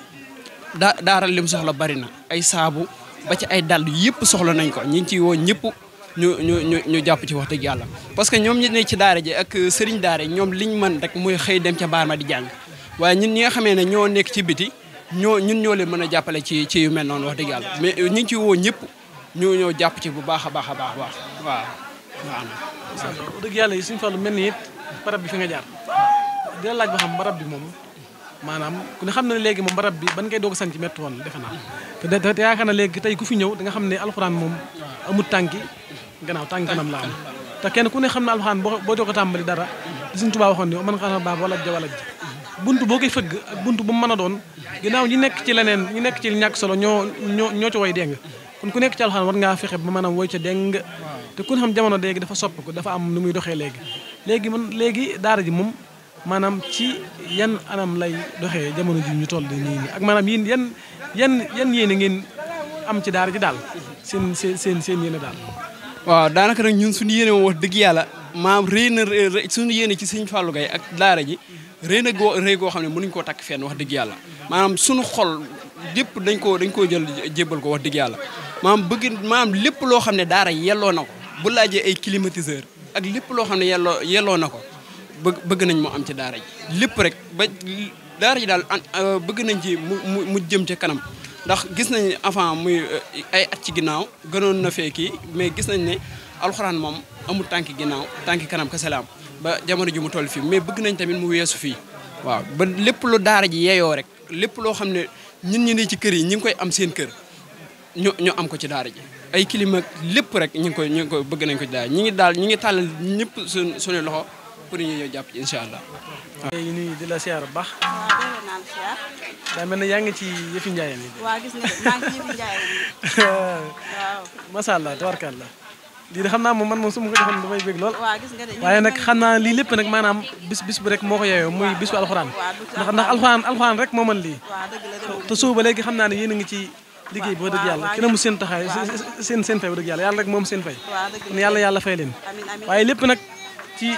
daara lim soxla bari na ay saabu ba ci ay dàll yëpp soxla nañ ko ñi ngi ciy woo ñëpp ñu jàpp ci wax dëgg yàlla parce que ñoom ñi ne ci daara ji ak sëriñ daara ji ñoom liñ mën rek muy xëy dem ca baar ma di jàng waaye ñun ñi nga xamee ne ñoo nekk ci biti ñun ñoo leen mën a jàppale ci yu mel noonu wax dëgg yàlla mais ñu ngi ciy woo ñëpp ñoo jàpp ci bu baax a baax a baax waaw dëgg yàlla yi Sëñ Fallu mel ni it barab bi fi nga jaar dina laaj ba xam barab bi moom maanaam ku ne xam na ne léegi moom barab bi ban ngay doog a sanc métti woon defe naa te yaakaar na léegi tey ku fi ñëw da nga xam ne alxuraan moom amul tànki gannaaw tànki kanam la am te kenn ku ne xam ne alxuraan boo doog a tàmbali dara di Sëñ Tuubaa waxoon ne man xana baab walaj buntu boo koy fëgg ak buntu bu mu mën a doon ginnaaw ñi nekk ci leneen ñi nekk ci ñàkk solo ñoo ci woy deng kon ku nekk ci alxuraan war ngaa fexe ba maanaam woy ca deng te ku ne xam jamono léegi dafa sopp ko dafa am nu muy doxee léegi daara ji moom maanaam ci yan anam lay doxee jamono ji ñu toll nii ak maanaam yéen yan yéene ngeen am ci daara ji daal seen yéene daal. waaw daanaka nag ñun suñu yéene wax dëgg yàlla maam rëy na suñu yéene ci Sëñ Fallou Gueye ak daara ji rëy na rëy goo xam ne mënuñ koo takk fenn wax dëgg yàlla maanaam suñu xol lépp dañ koo jël jébbal ko wax dëgg yàlla maanaam lépp loo xam ne daara yelloo na ko bu laajee ay climatiseur ak lépp loo xam ne yelloo na ko bëgg nañ moo am ci daara ji lépp rek ba daara ji daal bëgg nañ ci mu jëm ca kanam ndax gis nañ avant muy ay at ci ginnaaw gënoon na fee kii mais gis nañ ne alxuraan moom amul tànki ginnaaw tànki kanam kese la am ba jamono ji mu toll fii mais bëgg nañ tamit mu weesu fii waaw ba lépp lu daara ji yeeyoo rek lépp loo xam ne ñun ñi ne ci kër yi ñi ngi koy am seen kër ñu am ko ci daara ji ay climat lépp rek ñu ngi koy bëgg nañ ko ci daara ñi ngi tàllal ñëpp suñu loxo pour ñu ñëw jàpp ci incha allah. waaw ñu nuyu di la siyaar bu baax. daa mel ne yaa ngi ci yëfi njaayeen yi. waaw gis nga maa ngi ci yëfi njaayeen yi. waaw. macha allah tabarkalla lii de xam naa moom man moom su ma ko defoon damay bëgg lool. waaw gis nga de waaye nag xam naa lii lépp nag maanaam bis bu rek moo ko yeeyoo muy bis bu alxuraan. ndax alxuraan rek moo mën lii. te suba ba léegi xam naa ne yéen a ngi ci liggéey bi wax dëgg yàlla ki na mu seen taxaay seen fay wax dëgg yàlla rek moom seen fay. yàlla fay leen waaye lépp nag ci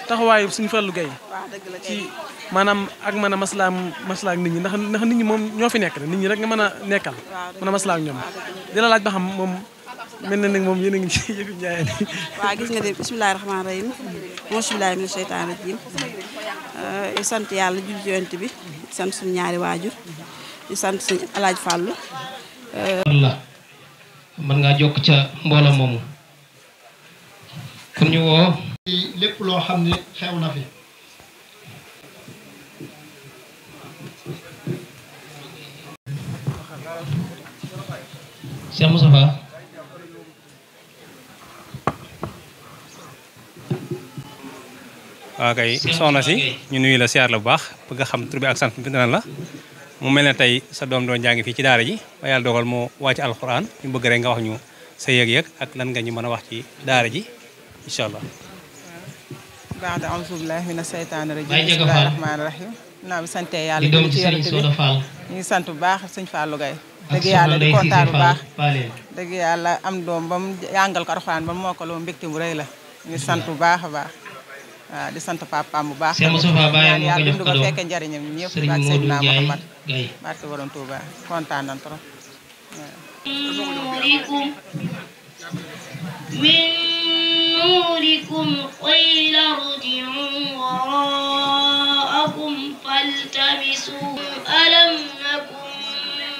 taxawaayu suñu Fallou Gaye ci maanaam ak mën a maslaa ak nit ñi ndax nit ñi moom ñoo fi nekk nit ñi rek nga mën a nekkal mën a maslaa ak ñoom di la laaj ba xam moom mel na nag moom yéen a ngi ci yëfi njaayeen yi. waaw gis nga de bismillahi rahmaani rahim bismillahi mina sheytaani rajim di sant yàlla julli ci yonent bi di sant suñu ñaari waajur di sant suñu alaaj Fàllu la mën ngaa jokk ca mbooloo moomu kon ñu woo lépp loo xam ne xew na fi Cheikh Moustapha waaw kay soxna si ñu nuyu la siyaar la bu baax bëgg a xam tur bi ak sant bi nan la mu mel ne tey sa doom doon jàngi fii ci daara ji ba yàlla dogal moo wàcc alxuraan ñu bëgg rek nga wax ñu sa yëg-yëg ak lan nga ñu mën a wax ci daara ji incha allah. baax a'uuzu billaahi mina seytaani rajiim bismillaahi rahmaani rahiim naa bi sante yàlla di ci yonent bi ñu ngi sant bu baax sëñ Fallou Gaye dëgg yàlla di kontaan bu baax dëgg yàlla am doom ba mu jàngal ko alxuraan ba mu moo ko loo mbégte bu rëy la ñu ngi sant bu baax a baax waaw di sant papaam bu baax ñaan yàlla dund ba fekkee njariñam ñëpp ak Seydina Muhammad barke borom Touba kontaan nañ trop نوركم قيل ارجعوا وراءكم فالتمسوا ألم نكن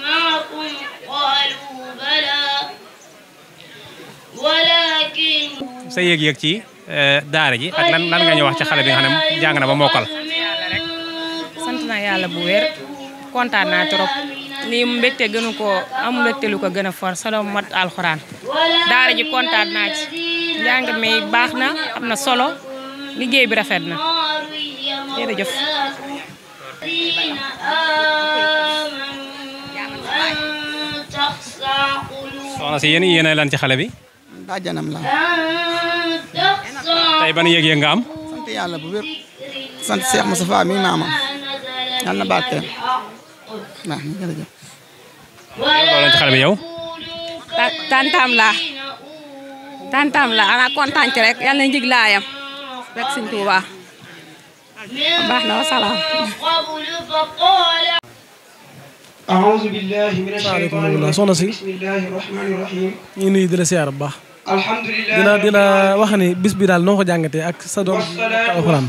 معكم قالوا بلى ولكن sa yëg-yëg ci daara ji ak lan nga ñu wax ci xale bi nga xam ne jàng na ba mokkal. sant naa yàlla bu wér kontaan naa trop lii mbégte gënu ko am mbégte lu ko gën a for sa doom mat alxuraan daara ji kontaan naa ci njàng mi baax na am na solo liggéey bi rafet na jërëjëf. soxna si yéen a lan ci xale bi. bàjjanam la. tey ban yëg-yëg nga am. sant yàlla bu wér sant Cheikh Moustapha mi maamam yàlla na barkeel waaw jërëjëf. loolu ci xale bi yow. tantam la ana kontaan ci rek yàlla na njig laayam rek Sëñ Tuuba baax na wa salaam. أعوذ بالله من الشيطان الرجيم soxna si بسم الله الرحمن الرحيم ñu nuyu di la siyaar bu baax. الحمد لله di la wax ni bis bi daal noo ko jàngatee ak sa doom alxuraan.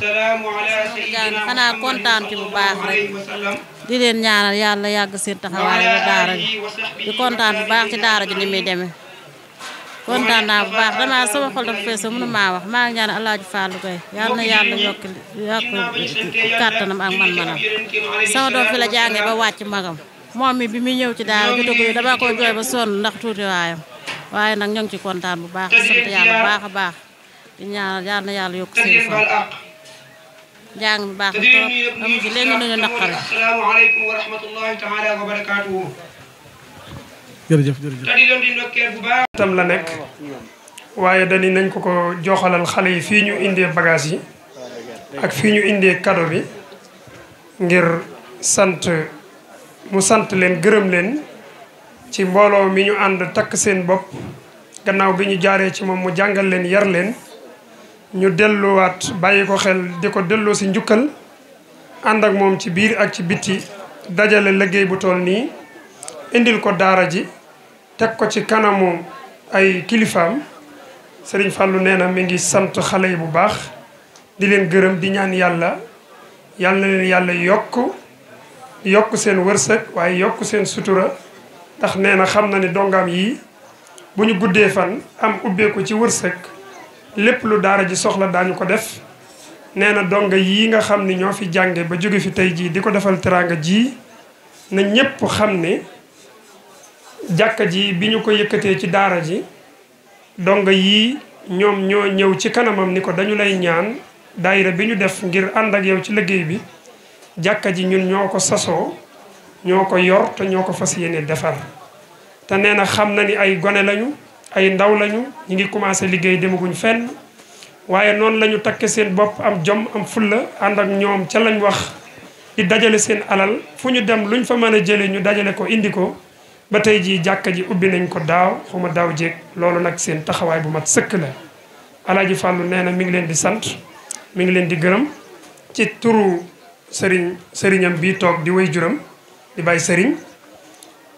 xanaa kontaan ci bu baax rek di leen ñaanal yàlla yàgg seen taxawaay ba daara ji di kontaan bu baax ci daara ji ni muy demee kontaan naa bu baax damaa sama xol dafa fees mënu maa wax maa ngi ñaan Alaaji Fallou Gaye yàlla na yàlla yokk kàttanam ak man-manam sama doom fi la jàngee ba wàcc magam moom mi bi muy ñëw ci daara jotaguñu dama ko jooy ba sonn ndax tuuti waayam waaye nag ñoo ngi ci kontaan bu baax di sant yàlla bu baax a baax di ñaanal yàlla na yàlla yokk seen fan jàng mi baax na trop amu ci léegi nañu naqare. السلام عليكم ورحمة الله تعالى وبركاته jërëjëf tam la nekk waaye dañu nañ ko joxalal xale yi fii ñu indee bagage yi ak fii ñu indee cadeau bi ngir mu sant leen gërëm leen ci mbooloo mi ñu ànd takk seen bopp gannaaw bi ñu jaaree ci moom mu jàngal leen yar leen ñu delluwaat bàyyi ko xel di ko delloo si njukkal ànd ak moom ci biir ak ci bitti dajale liggéey bu toll nii indil ko daara ji teg ko ci kanamu ay kilifaam Serigne Fallou nee na mi ngi sant xale yi bu baax di leen gërëm di ñaan yàlla na leen yàlla yokk seen wërsëg waaye yokk seen sutura ndax nee na xam na ne dongaam yii bu ñu guddee fan am ubbeeku ci wërsëg lépp lu daara ji soxla daañu ko def nee na donga yii nga xam ni ñoo fi jànge ba jóge fi tey jii di ko defal teraanga ji na ñépp xam ne jàkka ji bi ñu ko yëkkatee ci daara ji donga yii ñoom ñoo ñëw ci kanamam ni ko dañu lay ñaan daayira bi ñu def ngir ànd ak yow ci liggéey bi jàkka ji ñun ñoo ko sasoo ñoo ko yor te ñoo ko fas yéene defar te nee na xam na ni ay gone lañu ay ndaw lañu ñi ngi commencé liggéey demaguñ fenn waaye noonu la ñu takke seen bopp am jom am fulla ànd ak ñoom ca lañ wax di dajale seen alal fu ñu dem luñ fa mën a jële ñu dajale ko indi ko ba tey jii jàkka ji ubbi nañ ko daaw xuma daaw jéeg loolu nag seen taxawaay bu mat sëkk la Alaaji Fàllu nee na mi ngi leen di sant mi ngi leen di gërëm ci turu sëriñam bii toog di way juram di bàyyi sëriñ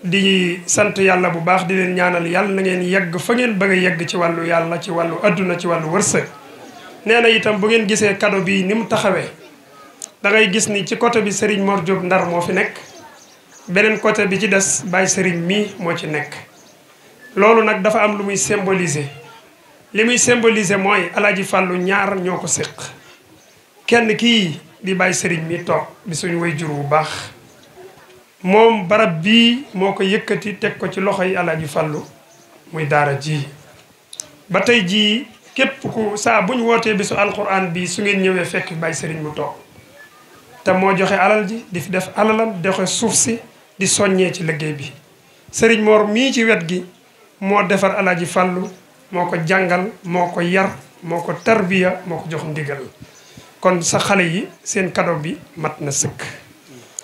di sant yàlla bu baax di leen ñaanal yàlla na ngeen yegg fa ngeen bëgg a yegg ci wàllu yàlla ci wàllu adduna ci wàllu wërsëg nee na itam bu ngeen gisee cadeau bii ni mu taxawee da ngay gis ni ci côté bi Serigne Mor Diop Ndar moo fi nekk beneen côté bi ci des Baye Serigne mii moo ci nekk loolu nag dafa am lu muy symboliser li muy symboliser mooy Alaaji Fàllu ñaar ñoo ko séq kenn kii di Baye Serigne mii toog di suñu way jur bu baax moom barab bii moo ko yëkkati teg ko ci loxo yi Alaaji Fàllu muy daara ji ba tey jii képp ku saa bu ñu wootee bisu alquran bi su ngeen ñëwee fekk Baye Serigne mu toog te moo joxe alal ji di fi def alalam joxe suuf si di soññee ci liggéey bi Serigne Mor mii ci wet gi moo defar Alaaji Fàllu moo ko jàngal moo ko yar moo ko tarbiya moo ko jox ndigal kon sa xale yi seen cadeau bi mat na sëkk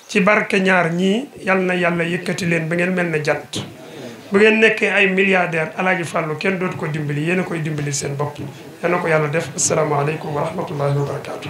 ci barke ñaar ñii yal na yàlla yëkkati leen ba ngeen mel ne jant bu ngeen nekkee ay milliardaire Alaaji Fàllu kenn dootu ko dimbali yéen a koy dimbali seen bopp yal na ko yàlla def asalaamaaleykum wa rahmatullahi wa barakaatu.